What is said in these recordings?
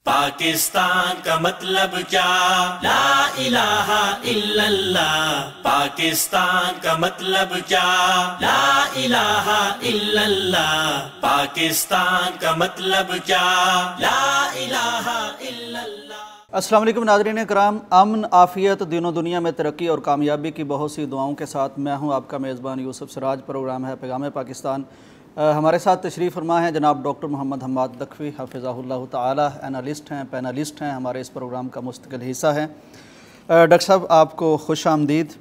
پاکستان کا مطلب کیا؟ لا الہ الا اللہ۔ پاکستان کا مطلب کیا؟ لا الہ الا اللہ۔ پاکستان کا مطلب کیا؟ لا الہ الا اللہ۔ السلام علیکم ناظرین کرام، امن، عافیت، دین و دنیا میں ترقی اور کامیابی کی بہت سی دعاؤں کے ساتھ میں ہوں آپ کا میزبان یوسف سراج۔ پروگرام ہے پیغام پاکستان۔ ہمارے ساتھ تشریف فرما ہے جناب ڈاکٹر محمد حماد لکھوی حفظہ اللہ تعالی، اینالسٹ ہیں، پینلسٹ ہیں، ہمارے اس پروگرام کا مستقل حصہ ہیں۔ ڈاکٹر صاحب آپ کو خوش آمدید۔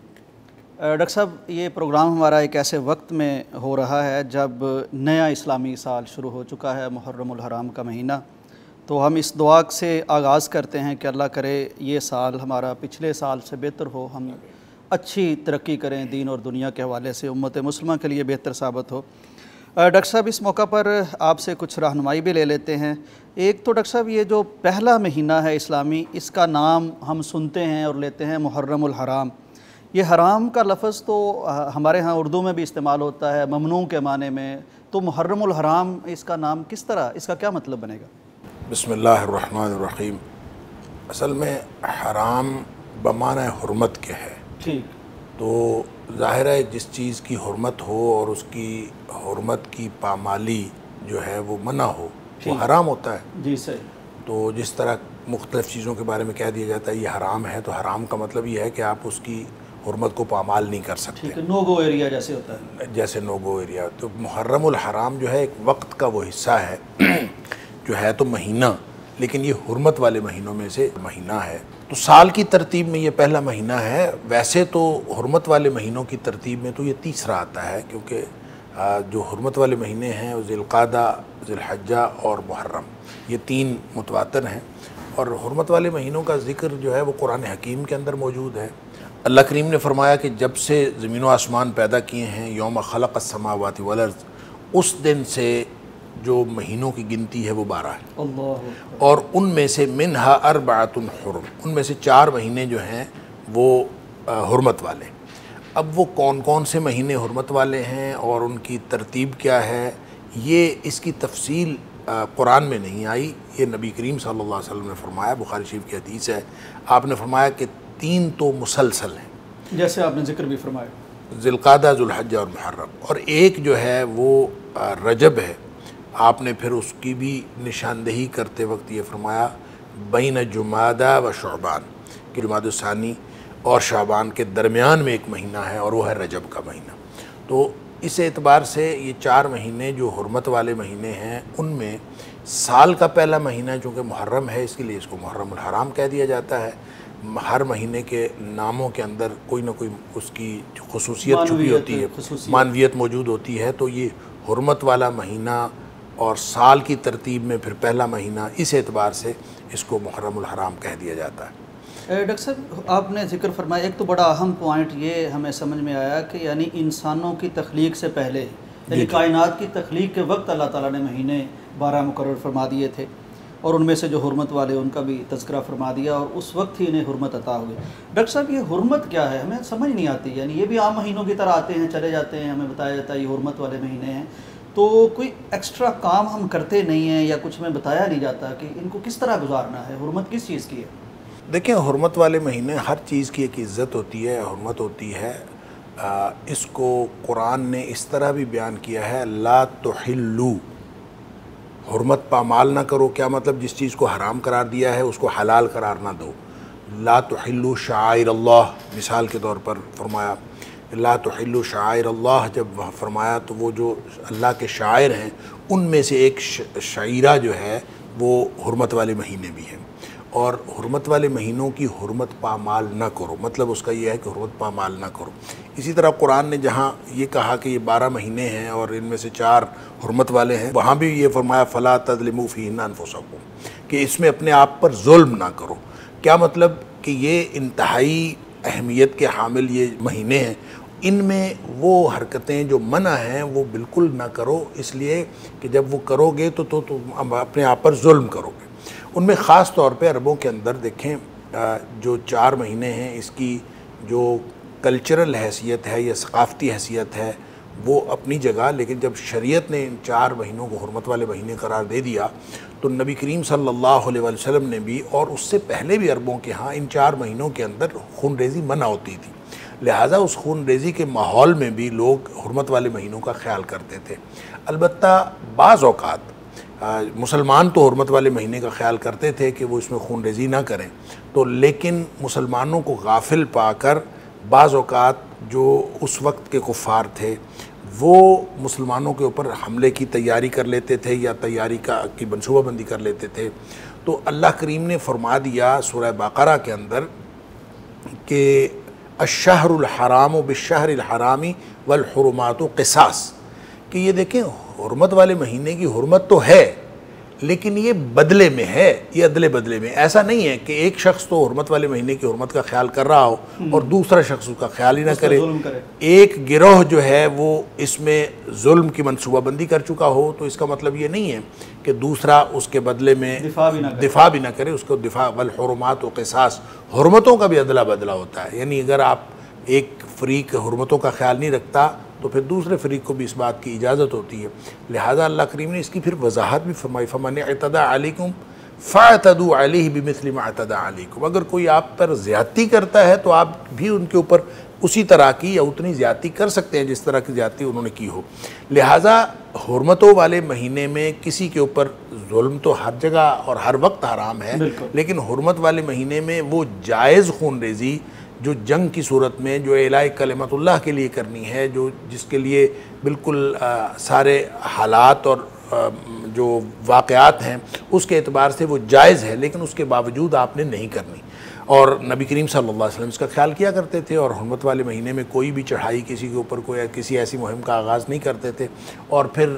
ڈاکٹر صاحب یہ پروگرام ہمارا ایک ایسے وقت میں ہو رہا ہے جب نیا اسلامی سال شروع ہو چکا ہے، محرم الحرام کا مہینہ، تو ہم اس دعا سے آغاز کرتے ہیں کہ اللہ کرے یہ سال ہمارا پچھلے سال سے بہتر ہو، ہم اچھی ترقی کریں، دین اور دنیا کے حوالے سے امت مسلمہ کے لیے بہتر ثابت ہو۔ ڈاکٹر صاحب اس موقع پر آپ سے کچھ رہنمائی بھی لے لیتے ہیں۔ ایک تو ڈاکٹر صاحب یہ جو پہلا مہینہ ہے اسلامی، اس کا نام ہم سنتے ہیں اور لیتے ہیں محرم الحرام۔ یہ حرام کا لفظ تو ہمارے ہاں اردو میں بھی استعمال ہوتا ہے ممنوع کے معنی میں، تو محرم الحرام اس کا نام کس طرح، اس کا کیا مطلب بنے گا؟ بسم اللہ الرحمن الرحیم۔ اصل میں حرام بمعنی حرمت کے ہے، ٹھیک، تو ظاہر ہے جس چیز کی حرمت ہو اور اس کی حرمت کی پامالی جو ہے وہ منع ہو وہ حرام ہوتا ہے۔ جی صحیح۔ تو جس طرح مختلف چیزوں کے بارے میں کہہ دیا جاتا ہے یہ حرام ہے، تو حرام کا مطلب یہ ہے کہ آپ اس کی حرمت کو پامال نہیں کر سکتے، ٹھیک ہے، نو گو ایریا جیسے ہوتا ہے، جیسے نو گو ایریا۔ تو محرم الحرام جو ہے ایک وقت کا وہ حصہ ہے جو ہے تو مہینہ، لیکن یہ حرمت والے مہینوں میں سے مہینہ ہے۔ تو سال کی ترتیب میں یہ پہلا مہینہ ہے، ویسے تو حرمت والے مہینوں کی ترتیب میں تو یہ تیسرا آتا ہے، کیونکہ جو حرمت والے مہینے ہیں وہ ذی القعدہ، ذی الحجہ اور محرم، یہ تین متواتر ہیں۔ اور حرمت والے مہینوں کا ذکر جو ہے وہ قرآن حکیم کے اندر موجود ہے۔ اللہ کریم نے فرمایا کہ جب سے زمین و آسمان پیدا کیے ہیں، یوم خلق السماوات والارض، اس دن سے جو مہینوں کی گنتی ہے وہ 12 ہے، اللہ، اور ان میں سے منہا اربعۃ حرم، ان میں سے 4 مہینے جو ہیں وہ حرمت والے۔ اب وہ کون کون سے مہینے حرمت والے ہیں اور ان کی ترتیب کیا ہے، یہ اس کی تفصیل قرآن میں نہیں آئی، یہ نبی کریم صلی اللہ علیہ وسلم نے فرمایا، بخاری شریف کی حدیث ہے۔ آپ نے فرمایا کہ 3 تو مسلسل ہیں، جیسے آپ نے ذکر بھی فرمایا، ذی القعدہ، ذو الحجہ اور محرم، اور ایک جو ہے وہ رجب ہے۔ آپ نے پھر اس کی بھی نشاندہی کرتے وقت یہ فرمایا بین جمادہ و شعبان، کہ جمادی الثانی اور شعبان کے درمیان میں ایک مہینہ ہے اور وہ ہے رجب کا مہینہ۔ تو اس اعتبار سے یہ 4 مہینے جو حرمت والے مہینے ہیں، ان میں سال کا پہلا مہینہ چونکہ محرم ہے، اس کے لیے اس کو محرم الحرام کہہ دیا جاتا ہے۔ ہر مہینے کے ناموں کے اندر کوئی نہ کوئی اس کی خصوصیت چھپی ہوتی ہے، معنویت موجود ہوتی ہے، تو یہ حرمت والا مہینہ اور سال کی ترتیب میں پھر پہلا مہینہ، اس اعتبار سے اس کو محرم الحرام کہہ دیا جاتا ہے۔ ڈاکٹر صاحب آپ نے ذکر فرمایا، ایک تو بڑا اہم پوائنٹ یہ ہمیں سمجھ میں آیا کہ یعنی انسانوں کی تخلیق سے پہلے، یعنی کائنات کی تخلیق کے وقت اللہ تعالیٰ نے مہینے 12 مقرر فرما دیے تھے، اور ان میں سے جو حرمت والے ان کا بھی تذکرہ فرما دیا، اور اس وقت ہی انہیں حرمت عطا ہوئی۔ ڈاکٹر صاحب یہ حرمت کیا ہے، ہمیں سمجھ نہیں آتی، یعنی یہ بھی عام مہینوں کی طرح آتے ہیں چلے جاتے ہیں، ہمیں بتایا جاتا ہے یہ حرمت والے مہینے ہیں، تو کوئی ایکسٹرا کام ہم کرتے نہیں ہیں یا کچھ ہمیں بتایا نہیں جاتا کہ ان کو کس طرح گزارنا ہے، حرمت کس چیز کی ہے؟ دیکھیں، حرمت والے مہینے ہر چیز کی ایک عزت ہوتی ہے، حرمت ہوتی ہے۔ اس کو قرآن نے اس طرح بھی بیان کیا ہے، لا تحلوا، حرمت پامال نہ کرو۔ کیا مطلب؟ جس چیز کو حرام قرار دیا ہے اس کو حلال قرار نہ دو۔ لا تحلوا شعائر اللہ، مثال کے طور پر فرمایا لا تحلوا شعائر اللہ، جب فرمایا تو وہ جو اللہ کے شاعر ہیں ان میں سے ایک شعیرہ جو ہے وہ حرمت والے مہینے بھی ہیں، اور حرمت والے مہینوں کی حرمت پامال نہ کرو، مطلب اس کا یہ ہے کہ حرمت پامال نہ کرو۔ اسی طرح قرآن نے جہاں یہ کہا کہ یہ 12 مہینے ہیں اور ان میں سے 4 حرمت والے ہیں، وہاں بھی یہ فرمایا فلا تظلموا فیہن انفسکم، کہ اس میں اپنے آپ پر ظلم نہ کرو۔ کیا مطلب؟ کہ یہ انتہائی اہمیت کے حامل یہ مہینے ہیں، ان میں وہ حرکتیں جو منع ہیں وہ بالکل نہ کرو، اس لیے کہ جب وہ کرو گے تو تم اپنے آپ پر ظلم کرو گے۔ ان میں خاص طور پہ عربوں کے اندر دیکھیں جو 4 مہینے ہیں، اس کی جو کلچرل حیثیت ہے یا ثقافتی حیثیت ہے وہ اپنی جگہ، لیکن جب شریعت نے ان 4 مہینوں کو حرمت والے مہینے قرار دے دیا تو نبی کریم صلی اللہ علیہ وسلم نے بھی اور اس سے پہلے بھی عربوں کے ہاں ان 4 مہینوں کے اندر خون ریزی منع ہوتی تھی، لہٰذا اس خون ریزی کے ماحول میں بھی لوگ حرمت والے مہینوں کا خیال کرتے تھے۔ البتہ بعض اوقات مسلمان تو حرمت والے مہینے کا خیال کرتے تھے کہ وہ اس میں خون ریزی نہ کریں، تو لیکن مسلمانوں کو غافل پا کر بعض اوقات جو اس وقت کے کفار تھے وہ مسلمانوں کے اوپر حملے کی تیاری کر لیتے تھے یا تیاری کی منصوبہ بندی کر لیتے تھے۔ تو اللہ کریم نے فرما دیا سورہ بقرہ کے اندر کہ الشہر الحرام بالشہر الحرام والحرمات قصاص، کہ یہ دیکھیں حرمت والے مہینے کی حرمت تو ہے لیکن یہ بدلے میں ہے، یہ عدلے بدلے میں، ایسا نہیں ہے کہ ایک شخص تو حرمت والے مہینے کی حرمت کا خیال کر رہا ہو اور دوسرا شخص اس کا خیال ہی نہ کرے۔ ایک گروہ جو ہے وہ اس میں ظلم کی منصوبہ بندی کر چکا ہو تو اس کا مطلب یہ نہیں ہے کہ دوسرا اس کے بدلے میں دفاع بھی نہ کرے، اس کو دفاع والحرمات و قصاص، حرمتوں کا بھی عدلہ بدلہ ہوتا ہے، یعنی اگر آپ ایک فریق حرمتوں کا خیال نہیں رکھتا تو پھر دوسرے فریق کو بھی اس بات کی اجازت ہوتی ہے۔ لہٰذا اللہ کریم نے اس کی پھر وضاحت بھی فرمائی، فَمَنِ اعْتَدَىٰ عَلَيْكُمْ فَاعْتَدُوا عَلَيْهِ بِمِثْلِ مَا اعْتَدَىٰ عَلَيْكُمْ، اگر کوئی آپ پر زیادتی کرتا ہے تو آپ بھی ان کے اوپر اسی طرح کی یا اتنی زیادتی کر سکتے ہیں جس طرح کی زیادتی انہوں نے کی ہو۔ لہٰذا حرمتوں والے مہینے میں کسی کے اوپر ظلم تو ہر جگہ اور ہر وقت حرام ہے، لیکن حرمت والے مہینے میں وہ جائز خون ریزی جو جنگ کی صورت میں، جو اعلاء کلمت اللہ کے لیے کرنی ہے، جس کے لیے بالکل سارے حالات اور جو واقعات ہیں اس کے اعتبار سے وہ جائز ہے، لیکن اس کے باوجود آپ نے نہیں کرنی۔ اور نبی کریم صلی اللہ علیہ وسلم اس کا خیال کیا کرتے تھے اور حرمت والے مہینے میں کوئی بھی چڑھائی کسی کے اوپر کوئی کسی ایسی مہم کا آغاز نہیں کرتے تھے۔ اور پھر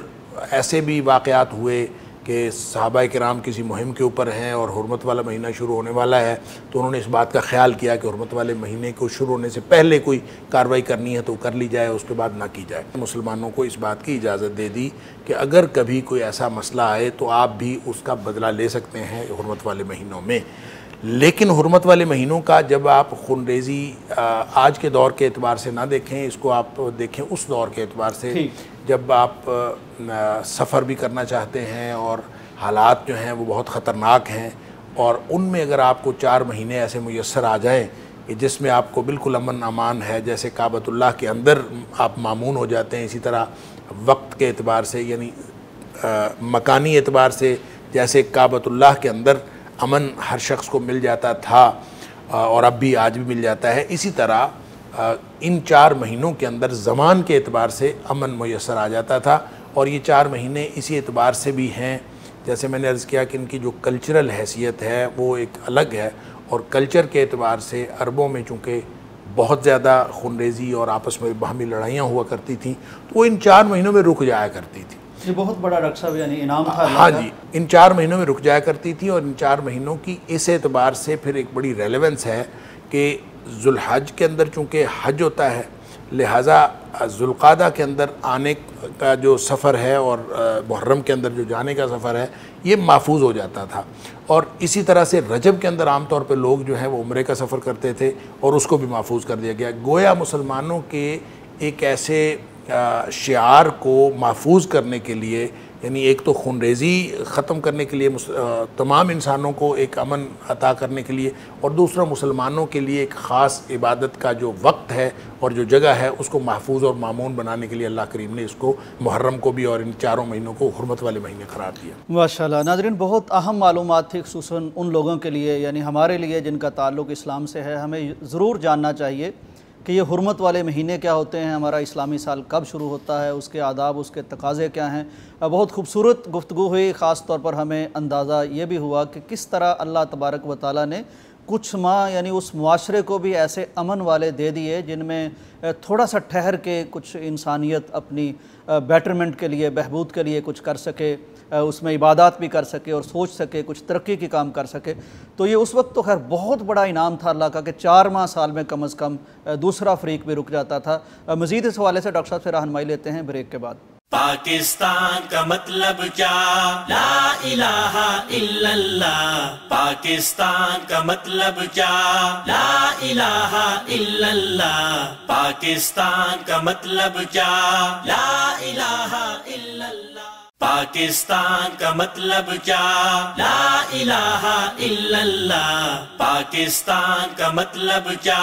ایسے بھی واقعات ہوئے کہ صحابہ کرام کسی مہم کے اوپر ہیں اور حرمت والا مہینہ شروع ہونے والا ہے تو انہوں نے اس بات کا خیال کیا کہ حرمت والے مہینے کو شروع ہونے سے پہلے کوئی کارروائی کرنی ہے تو کر لی جائے، اس کے بعد نہ کی جائے۔ مسلمانوں کو اس بات کی اجازت دے دی کہ اگر کبھی کوئی ایسا مسئلہ آئے تو آپ بھی اس کا بدلہ لے سکتے ہیں حرمت والے مہینوں میں۔ لیکن حرمت والے مہینوں کا جب آپ خون ریزی آج کے دور کے اعتبار سے نہ دیکھیں، اس کو آپ دیکھیں اس دور کے اعتبار سے جب آپ سفر بھی کرنا چاہتے ہیں اور حالات جو ہیں وہ بہت خطرناک ہیں، اور ان میں اگر آپ کو 4 مہینے ایسے میسر آ جائیں کہ جس میں آپ کو بالکل امن امان ہے، جیسے کعبۃ اللہ کے اندر آپ مامون ہو جاتے ہیں، اسی طرح وقت کے اعتبار سے یعنی مکانی اعتبار سے جیسے کعبۃ اللہ کے اندر امن ہر شخص کو مل جاتا تھا اور اب بھی آج بھی مل جاتا ہے، اسی طرح ان 4 مہینوں کے اندر زمان کے اعتبار سے امن میسر آ جاتا تھا۔ اور یہ 4 مہینے اسی اعتبار سے بھی ہیں، جیسے میں نے عرض کیا کہ ان کی جو کلچرل حیثیت ہے وہ ایک الگ ہے، اور کلچر کے اعتبار سے عربوں میں چونکہ بہت زیادہ خون ریزی اور آپس میں باہمی لڑائیاں ہوا کرتی تھیں تو وہ ان 4 مہینوں میں رک جایا کرتی تھی۔ یہ بہت بڑا ڈاکٹر صاحب یعنی انعام تھا۔ ہاں جی، ان 4 مہینوں میں رک جایا کرتی تھی، اور ان 4 مہینوں کی اس اعتبار سے پھر ایک بڑی ریلیونس ہے کہ ذوالحج کے اندر چونکہ حج ہوتا ہے، لہٰذا ذوالقعدہ کے اندر آنے کا جو سفر ہے اور محرم کے اندر جو جانے کا سفر ہے یہ محفوظ ہو جاتا تھا۔ اور اسی طرح سے رجب کے اندر عام طور پہ لوگ جو ہیں وہ عمرے کا سفر کرتے تھے اور اس کو بھی محفوظ کر دیا گیا۔ گویا مسلمانوں کے ایک ایسے شعار کو محفوظ کرنے کے لیے، یعنی ایک تو خون ریزی ختم کرنے کے لیے تمام انسانوں کو ایک امن عطا کرنے کے لیے، اور دوسرا مسلمانوں کے لیے ایک خاص عبادت کا جو وقت ہے اور جو جگہ ہے اس کو محفوظ اور مامون بنانے کے لیے اللہ کریم نے اس کو محرم کو بھی اور ان 4 مہینوں کو حرمت والے مہینے قرار دیا۔ ماشاءاللہ ناظرین، بہت اہم معلومات تھی خصوصاً ان لوگوں کے لیے یعنی ہمارے لیے جن کا تعلق اسلام سے ہے۔ ہمیں ضرور جاننا چاہیے کہ یہ حرمت والے مہینے کیا ہوتے ہیں، ہمارا اسلامی سال کب شروع ہوتا ہے، اس کے آداب، اس کے تقاضے کیا ہیں۔ بہت خوبصورت گفتگو ہوئی، خاص طور پر ہمیں اندازہ یہ بھی ہوا کہ کس طرح اللہ تبارک و تعالیٰ نے کچھ ماہ یعنی اس معاشرے کو بھی ایسے امن والے دے دیے جن میں تھوڑا سا ٹھہر کے کچھ انسانیت اپنی بیٹرمنٹ کے لیے، بہبود کے لیے کچھ کر سکے، اس میں عبادات بھی کر سکے اور سوچ سکے، کچھ ترقی کی کام کر سکے۔ تو یہ اس وقت تو خیر بہت بڑا انعام تھا اللہ کا کہ 4 ماہ سال میں کم از کم دوسرا فریق بھی رک جاتا تھا۔ مزید اس حوالے سے ڈاکٹر صاحب سے رہنمائی لیتے ہیں بریک کے بعد۔ پاکستان کا مطلب کیا؟ لا الہ الا اللہ۔ پاکستان کا مطلب کیا؟ لا الہ الا اللہ۔ پاکستان کا مطلب کیا؟ لا الہ الا اللہ۔ پاکستان کا مطلب کیا؟ لا الہ الا اللہ. پاکستان کا مطلب کیا؟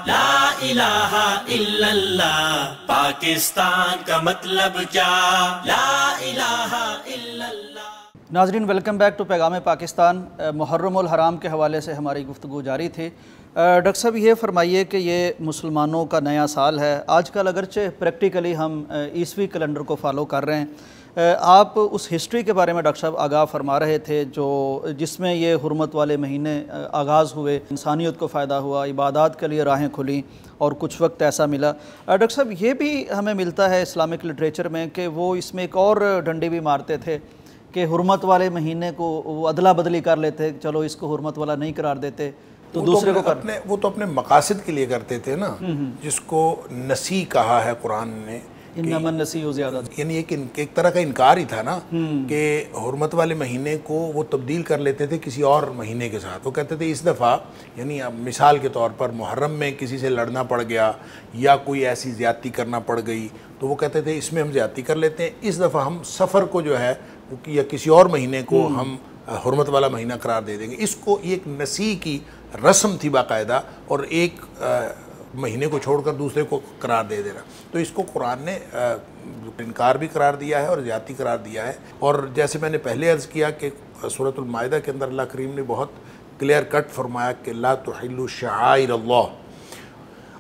لا الہ الا اللہ. پاکستان کا مطلب کیا؟ لا الہ الا اللہ. ناظرین ویلکم بیک ٹو پیغام پاکستان. محرم الحرام کے حوالے سے ہماری گفتگو جاری تھی. ڈاکٹر صاحب یہ فرمائیے کہ یہ مسلمانوں کا نیا سال ہے. آج کل اگرچہ پریکٹیکلی ہم عیسوی کیلنڈر کو فالو کر رہے ہیں، آپ اس ہسٹری کے بارے میں ڈاکٹر صاحب آگاہ فرما رہے تھے جس میں یہ حرمت والے مہینے آغاز ہوئے، انسانیت کو فائدہ ہوا، عبادات کے لیے راہیں کھلیں اور کچھ وقت ایسا ملا. ڈاکٹر صاحب یہ بھی ہمیں ملتا ہے اسلامک لٹریچر میں کہ وہ اس میں ایک اور ڈنڈی بھی مارتے تھے کہ حرمت والے مہینے کو وہ ادلا بدلی کر لیتے، چلو اس کو حرمت والا نہیں قرار دیتے تو دوسرے کو وہ تو اپنے مقاصد کے لیے کرتے تھے نا، جس کو نسی کہا ہے قرآن نے، انما النسیء زیادہ، یعنی ایک طرح کا انکار ہی تھا نا کہ حرمت والے مہینے کو وہ تبدیل کر لیتے تھے کسی اور مہینے کے ساتھ. وہ کہتے تھے اس دفعہ، یعنی اب مثال کے طور پر محرم میں کسی سے لڑنا پڑ گیا یا کوئی ایسی زیادتی کرنا پڑ گئی تو وہ کہتے تھے اس میں ہم زیادتی کر لیتے ہیں، اس دفعہ ہم سفر کو جو ہے یا کسی اور مہینے کو ہم حرمت والا مہینہ قرار دے دیں گے. اس کو ایک نسی کی رسم تھی باقاعدہ، اور ایک مہینے کو چھوڑ کر دوسرے کو قرار دے دینا. تو اس کو قرآن نے انکار بھی قرار دیا ہے اور زیادتی قرار دیا ہے. اور جیسے میں نے پہلے عرض کیا کہ سورۃ المائدہ کے اندر اللہ کریم نے بہت کلیئر کٹ فرمایا کہ لا تحلوا شعائر اللہ،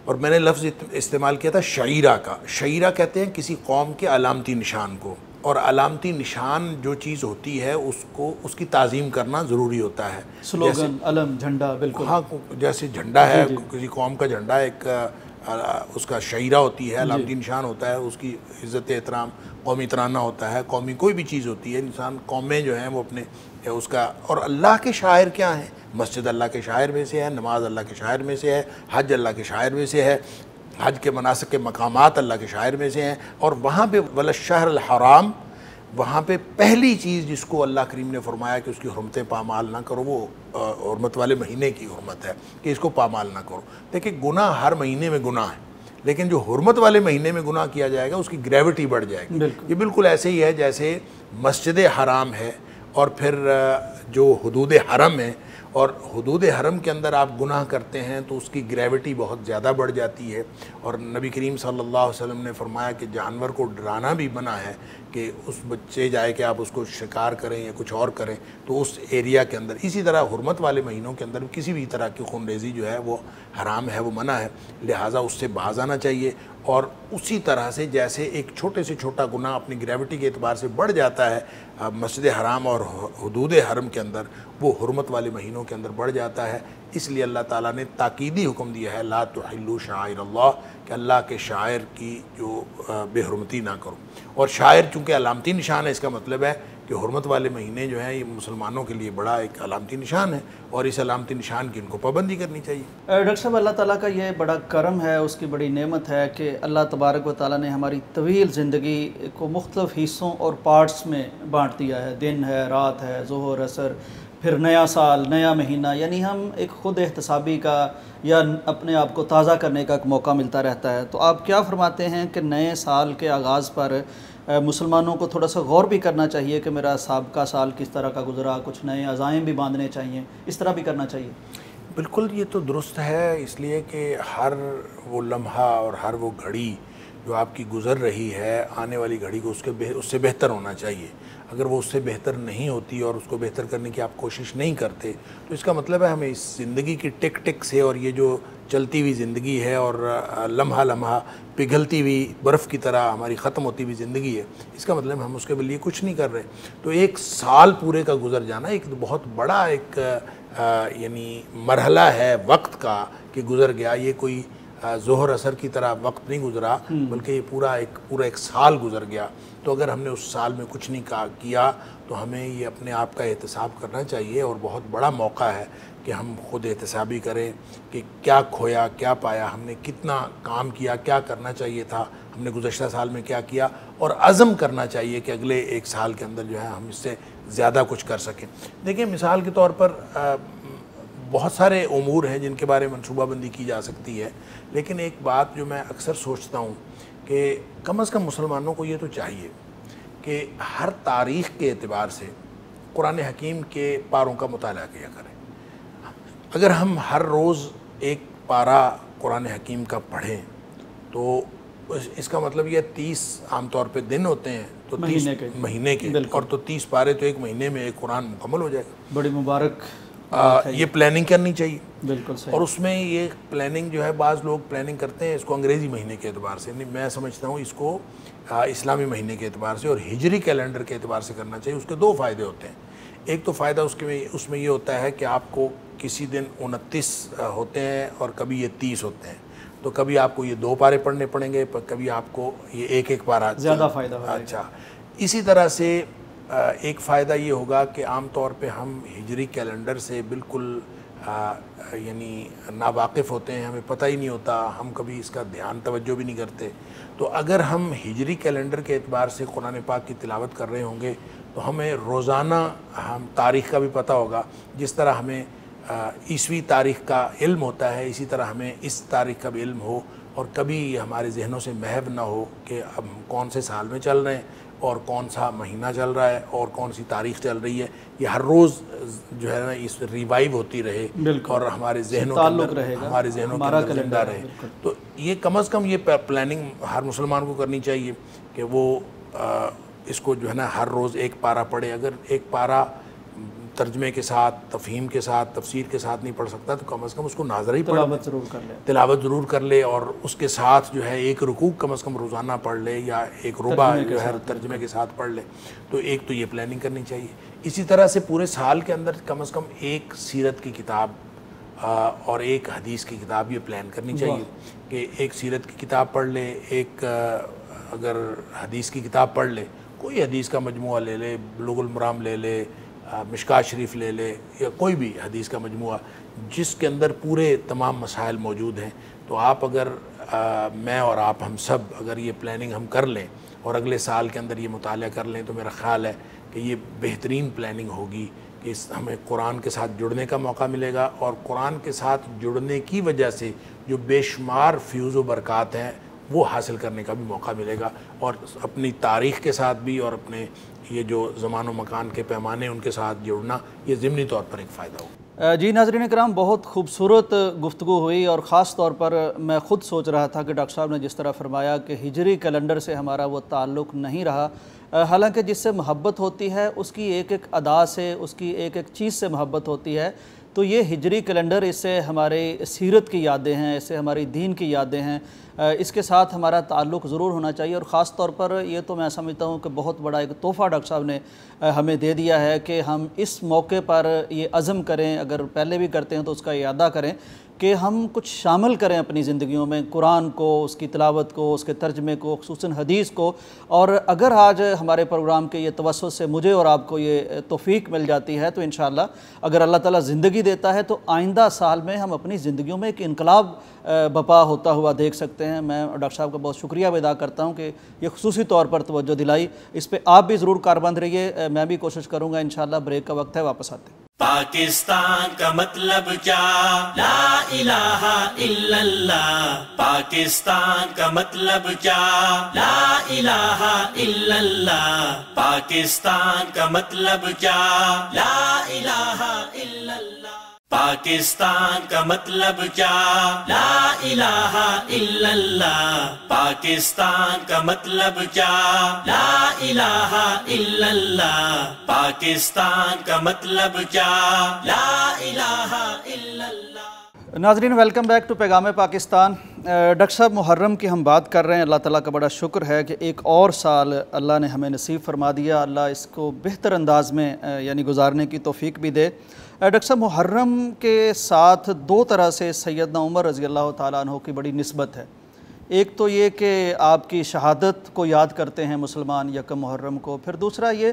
اور میں نے لفظ استعمال کیا تھا شعیرہ کا. شعیرہ کہتے ہیں کسی قوم کے علامتی نشان کو، اور علامتی نشان جو چیز ہوتی ہے اس کی تعظیم کرنا ضروری ہوتا ہے. سلوگن، علم، جھنڈا، بالکل. ہاں، جیسے جھنڈا ہے، کسی قوم کا جھنڈا ایک اس کا شعیرہ ہوتی ہے، علامتی نشان ہوتا ہے، اس کی عزت احترام، قومی ترانہ ہوتا ہے، قومی کوئی بھی چیز ہوتی ہے. انسان قومیں جو ہیں وہ اپنے اس کا، اور اللہ کے شاعر کیا ہیں؟ مسجد اللہ کے شاعر میں سے ہے، نماز اللہ کے شاعر میں سے ہے، حج اللہ کے شاعر میں سے ہے، حج کے مناسک کے مقامات اللہ کے شاعر میں سے ہیں. اور وہاں پہ والشہر الحرام، وہاں پہ پہلی چیز جس کو اللہ کریم نے فرمایا کہ اس کی حرمتیں پامال نہ کرو، وہ حرمت والے مہینے کی حرمت ہے کہ اس کو پامال نہ کرو. دیکھیں گناہ ہر مہینے میں گناہ ہے، لیکن جو حرمت والے مہینے میں گناہ کیا جائے گا اس کی گریوٹی بڑھ جائے گی. یہ بالکل ایسے ہی ہے جیسے مسجد حرام ہے اور پھر جو حدود حرم ہے، اور حدود حرم کے اندر آپ گناہ کرتے ہیں تو اس کی گریوٹی بہت زیادہ بڑھ جاتی ہے. اور نبی کریم صلی اللہ علیہ وسلم نے فرمایا کہ جانور کو ڈرانا بھی منع ہے کہ اس بچے جائے کہ آپ اس کو شکار کریں یا کچھ اور کریں تو اس ایریا کے اندر. اسی طرح حرمت والے مہینوں کے اندر کسی بھی طرح کی خون ریزی جو ہے وہ حرام ہے، وہ منع ہے، لہٰذا اس سے باز آنا چاہیے. اور اسی طرح سے جیسے ایک چھوٹے سے چھوٹا گناہ اپنی گریوٹی کے اعتبار سے بڑھ جاتا ہے مسجد حرام اور حدود حرم کے اندر، وہ حرمت والے مہینوں کے اندر بڑھ جاتا ہے. اس لیے اللہ تعالیٰ نے تاکیدی حکم دیا ہے لا تحلوا شعائر اللہ، کہ اللہ کے شاعر کی جو بے حرمتی نہ کرو. اور شاعر چونکہ علامتی نشان ہے، اس کا مطلب ہے کہ حرمت والے مہینے جو ہیں یہ مسلمانوں کے لیے بڑا ایک علامتی نشان ہے، اور اس علامتی نشان کی ان کو پابندی کرنی چاہیے. ڈاکٹر صاحب اللہ تعالیٰ کا یہ بڑا کرم ہے، اس کی بڑی نعمت ہے کہ اللہ تبارک و تعالیٰ نے ہماری طویل زندگی کو مختلف حصوں اور پارٹس میں بانٹ دیا ہے. دن ہے، رات ہے، ظہر، عصر، پھر نیا سال، نیا مہینہ. یعنی ہم ایک خود احتسابی کا یا اپنے آپ کو تازہ کرنے کا ایک موقع ملتا رہتا ہے. تو آپ کیا فرماتے ہیں کہ نئے سال کے آغاز پر مسلمانوں کو تھوڑا سا غور بھی کرنا چاہیے کہ میرا سابقہ سال کس طرح کا گزرا، کچھ نئے عزائم بھی باندھنے چاہیے، اس طرح بھی کرنا چاہیے؟ بالکل، یہ تو درست ہے، اس لیے کہ ہر وہ لمحہ اور ہر وہ گھڑی جو آپ کی گزر رہی ہے، آنے والی گھڑی کو اس سے بہتر ہونا چاہیے. اگر وہ اس سے بہتر نہیں ہوتی اور اس کو بہتر کرنے کی آپ کوشش نہیں کرتے تو اس کا مطلب ہے ہمیں اس زندگی کی ٹک ٹک سے، اور یہ جو چلتی ہوئی زندگی ہے اور لمحہ لمحہ پگھلتی ہوئی برف کی طرح ہماری ختم ہوتی ہوئی زندگی ہے، اس کا مطلب ہم اس کے لیے کچھ نہیں کر رہے. تو ایک سال پورے کا گزر جانا ایک بہت بڑا ایک یعنی مرحلہ ہے وقت کا کہ گزر گیا. یہ کوئی ظہر عصر کی طرح وقت نہیں گزرا، بلکہ یہ پورا ایک سال گزر گیا. تو اگر ہم نے اس سال میں کچھ نہیں کیا تو ہمیں یہ اپنے آپ کا احتساب کرنا چاہیے، اور بہت بڑا موقع ہے کہ ہم خود احتسابی کریں کہ کیا کھویا، کیا پایا، ہم نے کتنا کام کیا، کیا کرنا چاہیے تھا، ہم نے گزشتہ سال میں کیا کیا، اور عزم کرنا چاہیے کہ اگلے ایک سال کے اندر جو ہے ہم اس سے زیادہ کچھ کر سکیں. دیکھیں مثال کے طور پر بہت سارے امور ہیں جن کے بارے میں منصوبہ بندی کی جا سکتی ہے، لیکن ایک بات جو میں اکثر سوچتا ہوں کہ کم از کم مسلمانوں کو یہ تو چاہیے کہ ہر تاریخ کے اعتبار سے قرآن حکیم کے پاروں کا مطالعہ کیا کریں۔ اگر ہم ہر روز ایک پارہ قرآن حکیم کا پڑھیں تو اس کا مطلب یہ 30 عام طور پہ دن ہوتے ہیں تو 30 مہینے کے، اور تو 30 پارے تو ایک مہینے میں ایک قرآن مکمل ہو جائے گا۔ بڑی مبارک یہ پلاننگ کرنی چاہیے۔ بالکل صحیح۔ اور اس میں یہ پلاننگ جو ہے، بعض لوگ پلاننگ کرتے ہیں اس کو انگریزی مہینے کے اعتبار سے، میں سمجھتا ہوں اس کو اسلامی مہینے کے اعتبار سے اور ہجری کیلنڈر کے اعتبار سے کرنا چاہیے۔ اس کے دو فائدے ہوتے ہیں۔ ایک تو فائدہ اس میں یہ ہوتا ہے کہ آپ کو کسی دن 29 ہوتے ہیں اور کبھی یہ 30 ہوتے ہیں، تو کبھی آپ کو یہ 2 پارے پڑھنے پڑیں گے، کبھی آپ کو یہ ایک پارہ زیادہ فائدہ ہوگا۔ اچھا، اسی طرح سے ایک فائدہ یہ ہوگا کہ عام طور پہ ہم ہجری کیلنڈر سے بالکل یعنی ناواقف ہوتے ہیں، ہمیں پتہ ہی نہیں ہوتا، ہم کبھی اس کا دھیان توجہ بھی نہیں کرتے۔ تو اگر ہم ہجری کیلنڈر کے اعتبار سے قرآن پاک کی تلاوت کر رہے ہوں گے تو ہمیں روزانہ ہم تاریخ کا بھی پتہ ہوگا۔ جس طرح ہمیں عیسوی تاریخ کا علم ہوتا ہے، اسی طرح ہمیں اس تاریخ کا بھی علم ہو، اور کبھی یہ ہمارے ذہنوں سے محو نہ ہو کہ اب کون سے سال میں چل رہے ہیں اور کون سا مہینہ چل رہا ہے اور کون سی تاریخ چل رہی ہے۔ یہ ہر روز جو ہے نا اس ریوائیو ہوتی رہے اور ہمارے ذہنوں کے اندر زندہ رہے۔ تو یہ کم از کم یہ پلاننگ ہر مسلمان کو کرنی چاہیے کہ وہ اس کو جو ہے نا ہر روز ایک پارہ پڑھے۔ اگر ایک پارہ ترجمے کے ساتھ، تفہیم کے ساتھ، تفسیر کے ساتھ نہیں پڑھ سکتا تو کم از کم اس کو ناظر ہی تلاوت ضرور کر لے، اور اس کے ساتھ جو ہے ایک رکوع کم از کم روزانہ پڑھ لے، یا ایک ربع جو ہے ترجمے کے ساتھ پڑھ لے۔ تو ایک تو یہ پلاننگ کرنی چاہیے۔ اسی طرح سے پورے سال کے اندر کم از کم ایک سیرت کی کتاب اور ایک حدیث کی کتاب یہ پلان کرنی چاہیے کہ ایک سیرت کی کتاب پڑھ لے، ایک اگر حدیث کی کتاب پڑھ لے، کوئی حدیث کا مجموعہ لے لے، بلوغ المرام لے لے، مشکات شریف لے لے، یا کوئی بھی حدیث کا مجموعہ جس کے اندر پورے تمام مسائل موجود ہیں۔ تو آپ اگر میں اور آپ ہم سب اگر یہ پلاننگ ہم کر لیں اور اگلے سال کے اندر یہ مطالعہ کر لیں تو میرا خیال ہے کہ یہ بہترین پلاننگ ہوگی کہ ہمیں قرآن کے ساتھ جڑنے کا موقع ملے گا، اور قرآن کے ساتھ جڑنے کی وجہ سے جو بے شمار فیوز و برکات ہیں وہ حاصل کرنے کا بھی موقع ملے گا، اور اپنی تاریخ کے ساتھ بھی اور اپنے یہ جو زمان و مکان کے پیمانے ان کے ساتھ جڑنا، یہ ضمنی طور پر ایک فائدہ ہوگا۔ جی ناظرین کرام، بہت خوبصورت گفتگو ہوئی، اور خاص طور پر میں خود سوچ رہا تھا کہ ڈاکٹر صاحب نے جس طرح فرمایا کہ ہجری کیلنڈر سے ہمارا وہ تعلق نہیں رہا، حالانکہ جس سے محبت ہوتی ہے اس کی ایک ایک ادا سے، اس کی ایک ایک چیز سے محبت ہوتی ہے۔ تو یہ ہجری کیلنڈر، اس سے ہمارے سیرت کی یادیں ہیں، اس سے ہماری دین کی یادیں ہیں، اس کے ساتھ ہمارا تعلق ضرور ہونا چاہیے۔ اور خاص طور پر یہ تو میں سمجھتا ہوں کہ بہت بڑا ایک تحفہ ڈاکٹر صاحب نے ہمیں دے دیا ہے کہ ہم اس موقع پر یہ عزم کریں، اگر پہلے بھی کرتے ہیں تو اس کا اعادہ کریں کہ ہم کچھ شامل کریں اپنی زندگیوں میں، قرآن کو، اس کی تلاوت کو، اس کے ترجمے کو، خصوصاً حدیث کو۔ اور اگر آج ہمارے پروگرام کے یہ توسط سے مجھے اور آپ کو یہ توفیق مل جاتی ہے تو انشاءاللہ اگر اللہ تعالیٰ زندگی دیتا ہے تو آئندہ سال میں ہم اپنی زندگیوں میں ایک انقلاب بپا ہوتا ہوا دیکھ سکتے ہیں۔ میں ڈاکٹر صاحب کا بہت شکریہ ادا کرتا ہوں کہ یہ خصوصی طور پر توجہ دلائی، اس پہ آپ بھی ضرور کاربند رہیے، میں بھی کوشش کروں گا۔ انشاءاللہ بریک کا وقت ہے، واپس آتے ہیں۔ پاکستان کا مطلب کیا؟ لا الہ الا اللہ۔ پاکستان کا مطلب کیا؟ لا الہ الا اللہ۔ پاکستان کا مطلب کیا؟ لا الہ الا اللہ۔ پاکستان کا مطلب کیا؟ لا الہ الا اللہ۔ پاکستان کا مطلب کیا؟ لا الہ الا اللہ۔ پاکستان کا مطلب کیا؟ لا الہ الا اللہ۔ ناظرین ویلکم بیک ٹو پیغام پاکستان۔ ڈاکٹر صاحب محرم کی ہم بات کر رہے ہیں، اللہ تعالیٰ کا بڑا شکر ہے کہ ایک اور سال اللہ نے ہمیں نصیب فرما دیا، اللہ اس کو بہتر انداز میں یعنی گزارنے کی توفیق بھی دے۔ ڈاکٹر صاحب محرم کے ساتھ دو طرح سے سیدنا عمر رضی اللہ تعالیٰ عنہ کی بڑی نسبت ہے۔ ایک تو یہ کہ آپ کی شہادت کو یاد کرتے ہیں مسلمان یکم محرم کو، پھر دوسرا یہ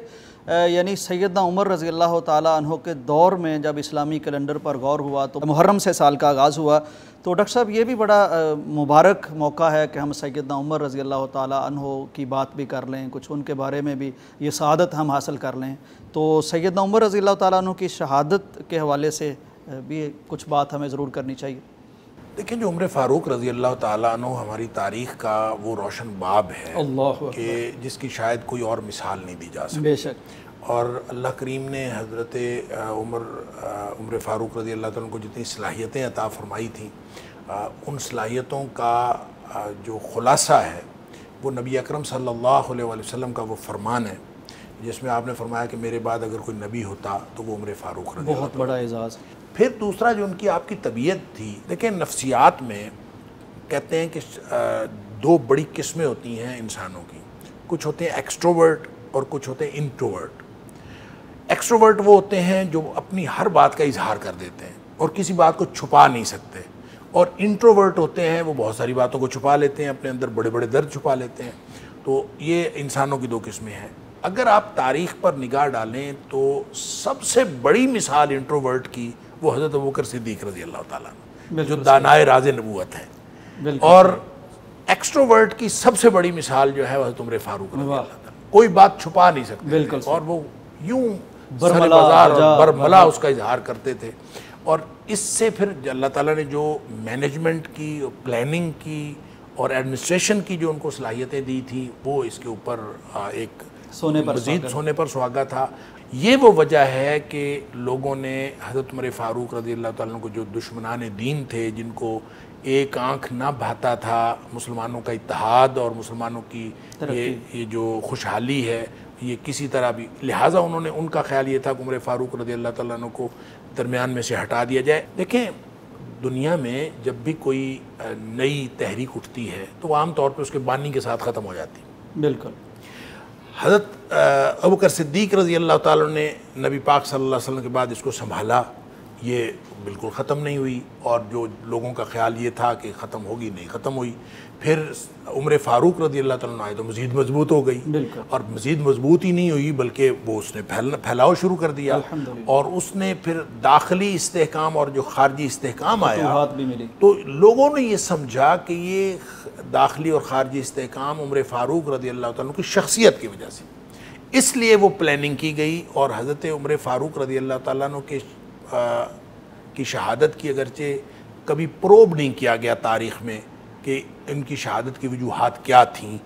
یعنی سیدنا عمر رضی اللہ تعالیٰ عنہ کے دور میں جب اسلامی کیلنڈر پر غور ہوا تو محرم سے سال کا آغاز ہوا۔ تو ڈاکٹر صاحب یہ بھی بڑا مبارک موقع ہے کہ ہم سیدنا عمر رضی اللہ تعالیٰ عنہ کی بات بھی کر لیں، کچھ ان کے بارے میں بھی یہ سعادت ہم حاصل کر لیں۔ تو سیدنا عمر رضی اللہ تعالیٰ عنہ کی شہادت کے حوالے سے بھی کچھ بات ہمیں ضرور کرنی چاہیے۔ دیکھیں جو عمر فاروق رضی اللہ تعالیٰ عنہ ہماری تاریخ کا وہ روشن باب ہے اللہ کہ جس کی شاید کوئی اور مثال نہیں دی جا سکتی. بے شک. اور اللہ کریم نے حضرت عمر فاروق رضی اللہ تعالیٰ عنہ کو جتنی صلاحیتیں عطا فرمائی تھیں ان صلاحیتوں کا جو خلاصہ ہے وہ نبی اکرم صلی اللہ علیہ وسلم کا وہ فرمان ہے جس میں آپ نے فرمایا کہ میرے بعد اگر کوئی نبی ہوتا تو وہ عمر فاروق رضی اللہ. بہت بڑا اعزاز. پھر دوسرا جو ان کی آپ کی طبیعت تھی، دیکھیں نفسیات میں کہتے ہیں کہ دو بڑی قسمیں ہوتی ہیں انسانوں کی، کچھ ہوتے ہیں ایکسٹروورٹ اور کچھ ہوتے ہیں انٹروورٹ. ایکسٹروورٹ وہ ہوتے ہیں جو اپنی ہر بات کا اظہار کر دیتے ہیں اور کسی بات کو چھپا نہیں سکتے، اور انٹروورٹ ہوتے ہیں وہ بہت ساری باتوں کو چھپا لیتے ہیں، اپنے اندر بڑے بڑے درد چھپا لیتے ہیں. تو یہ انسانوں کی دو قسمیں ہیں. اگر آپ تاریخ پر نگاہ ڈالیں تو سب سے بڑی مثال انٹروورٹ کی وہ حضرت ابوبکر صدیق رضی اللہ تعالیٰ عنہ جو دانائے راز نبوت ہیں، اور ایکسٹروورٹ کی سب سے بڑی مثال جو ہے وہ حضرت عمر فاروق رضی اللہ تعالیٰ. کوئی بات چھپا نہیں سکتے اور وہ یوں برملا اس کا اظہار کرتے تھے. اور اس سے پھر اللہ تعالیٰ نے جو مینجمنٹ کی، پلاننگ کی اور ایڈمنسٹریشن کی جو ان کو صلاحیتیں دی تھیں وہ اس کے اوپر ایک مزید سونے پر سہاگا تھا. یہ وہ وجہ ہے کہ لوگوں نے حضرت عمر فاروق رضی اللہ تعالیٰ عنہ کو جو دشمنان دین تھے، جن کو ایک آنکھ نہ بھاتا تھا مسلمانوں کا اتحاد اور مسلمانوں کی یہ جو خوشحالی ہے یہ کسی طرح بھی، لہٰذا انہوں نے ان کا خیال یہ تھا کہ عمر فاروق رضی اللہ تعالیٰ عنہ کو درمیان میں سے ہٹا دیا جائے. دیکھیں دنیا میں جب بھی کوئی نئی تحریک اٹھتی ہے تو وہ عام طور پہ اس کے بانی کے ساتھ ختم ہو جاتی. بالکل. حضرت ابوبکر صدیق رضی اللہ تعالیٰ نے نبی پاک صلی اللہ علیہ وسلم کے بعد اس کو سنبھالا، یہ بالکل ختم نہیں ہوئی، اور جو لوگوں کا خیال یہ تھا کہ ختم ہوگی نہیں ختم ہوئی. پھر عمر فاروق رضی اللہ تعالیٰ عنہ آئے تو مزید مضبوط ہو گئی، اور مزید مضبوط ہی نہیں ہوئی بلکہ وہ اس نے پھیلاؤ شروع کر دیا، اور اس نے پھر داخلی استحکام اور جو خارجی استحکام آیا تو لوگوں نے یہ سمجھا کہ یہ داخلی اور خارجی استحکام عمر فاروق رضی اللہ تعالیٰ کی شخصیت کی وجہ سے، اس لیے وہ پلاننگ کی گئی. اور حضرت عمر فاروق رضی اللہ تعالیٰ عنہ کی شہادت کی اگرچہ کبھی پروب نہیں کیا گیا تاریخ میں کہ ان کی شہادت کی وجوہات کیا تھیں،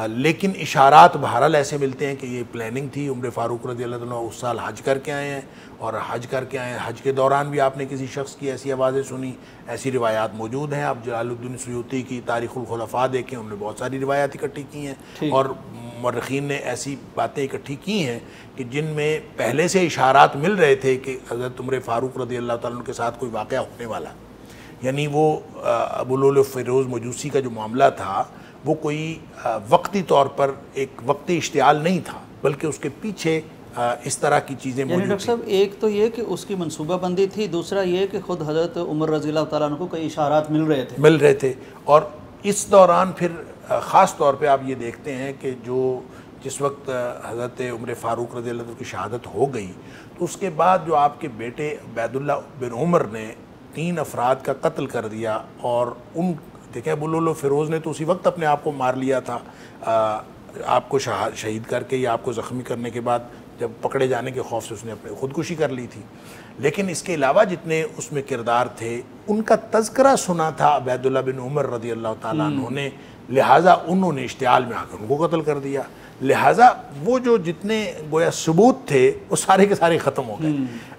لیکن اشارات بہرحال ایسے ملتے ہیں کہ یہ پلاننگ تھی. عمر فاروق رضی اللہ عنہ اس سال حج کر کے آئے ہیں، اور حج کر کے آئے ہیں، حج کے دوران بھی آپ نے کسی شخص کی ایسی آوازیں سنی، ایسی روایات موجود ہیں. آپ جلال الدین سیوطی کی تاریخ الخلفاء دیکھیں، انہوں نے بہت ساری روایات اکٹھی کی ہیں، اور مورخین نے ایسی باتیں اکٹھی کی ہیں کہ جن میں پہلے سے اشارات مل رہے تھے کہ حضرت عمر فاروق رضی اللہ تعالیٰ عنہ کے ساتھ کوئی واقعہ ہونے والا. یعنی وہ ابولول فیروز مجوسی کا جو معاملہ تھا وہ کوئی وقتی طور پر ایک وقتی اشتعال نہیں تھا، بلکہ اس کے پیچھے اس طرح کی چیزیں موجود تھیں. ڈاکٹر صاحب ایک تو یہ کہ اس کی منصوبہ بندی تھی، دوسرا یہ کہ خود حضرت عمر رضی اللہ تعالیٰ عنہ کو کئی اشارات مل رہے تھے. اور اس دوران پھر خاص طور پہ آپ یہ دیکھتے ہیں کہ جس وقت حضرت عمر فاروق رضی اللہ عنہ کی شہادت ہو گئی تو اس کے بعد جو آپ کے بیٹے عبید اللہ بن عمر نے 3 افراد کا قتل کر دیا. اور ان دیکھیں ابولول فیروز نے تو اسی وقت اپنے آپ کو مار لیا تھا، آپ کو شہید کر کے یا آپ کو زخمی کرنے کے بعد جب پکڑے جانے کے خوف سے اس نے اپنے خودکشی کر لی تھی. لیکن اس کے علاوہ جتنے اس میں کردار تھے ان کا تذکرہ سنا تھا عبید اللہ بن عمر رضی اللہ تعالیٰ عنہ نے، لہٰذا انہوں نے اشتعال میں آ کر ان کو قتل کر دیا. لہٰذا وہ جو جتنے گویا ثبوت تھے وہ سارے کے سارے ختم ہو گئے.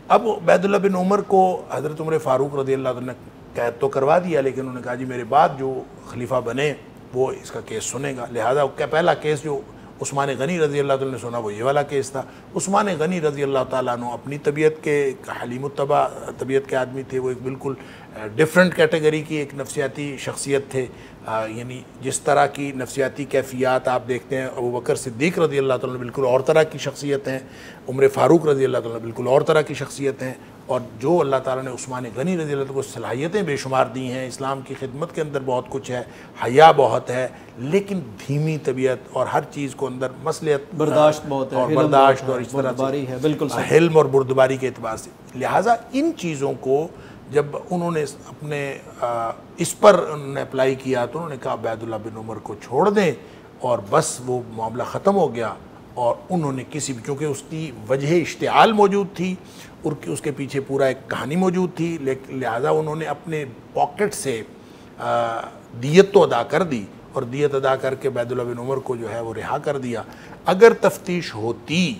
اب عبید اللہ بن عمر کو حضرت عمر فاروق رضی اللہ عنہ نے قید تو کروا دیا، لیکن انہوں نے کہا جی میرے بعد جو خلیفہ بنے وہ اس کا کیس سنے گا. لہٰذا پہلا کیس جو عثمان غنی رضی اللہ تعالیٰ نے سنا وہ یہ والا کیس تھا. عثمان غنی رضی اللہ تعالیٰ عنہ اپنی طبیعت کے حلیم الطبع طبیعت کے آدمی تھے، وہ ایک بالکل ڈیفرنٹ کیٹیگری کی ایک نفسیاتی شخصیت تھے. یعنی جس طرح کی نفسیاتی کیفیات آپ دیکھتے ہیں ابوبکر صدیق رضی اللہ تعالیٰ بالکل اور طرح کی شخصیت ہیں، عمر فاروق رضی اللہ تعالیٰ بالکل اور طرح کی شخصیت ہیں. اور جو اللہ تعالیٰ نے عثمان غنی رضی اللہ تعالیٰ کو صلاحیتیں بے شمار دی ہیں، اسلام کی خدمت کے اندر بہت کچھ ہے، حیا بہت ہے، لیکن دھیمی طبیعت اور ہر چیز کو اندر مصلحت برداشت بہت ہے، اور برداشت اور اس طرح سے بالکل حلم اور بردباری کے اعتبار سے. لہٰذا ان چیزوں کو جب انہوں نے اپنے اس پر انہوں نے اپلائی کیا تو انہوں نے کہا عبید اللہ بن عمر کو چھوڑ دیں، اور بس وہ معاملہ ختم ہو گیا. اور انہوں نے کسی بھی، کیونکہ اس کی وجہ اشتعال موجود تھی اور اس کے پیچھے پورا ایک کہانی موجود تھی، لہٰذا انہوں نے اپنے پاکٹ سے دیت تو ادا کر دی اور دیت ادا کر کے عبیداللہ بن عمر کو جو ہے وہ رہا کر دیا. اگر تفتیش ہوتی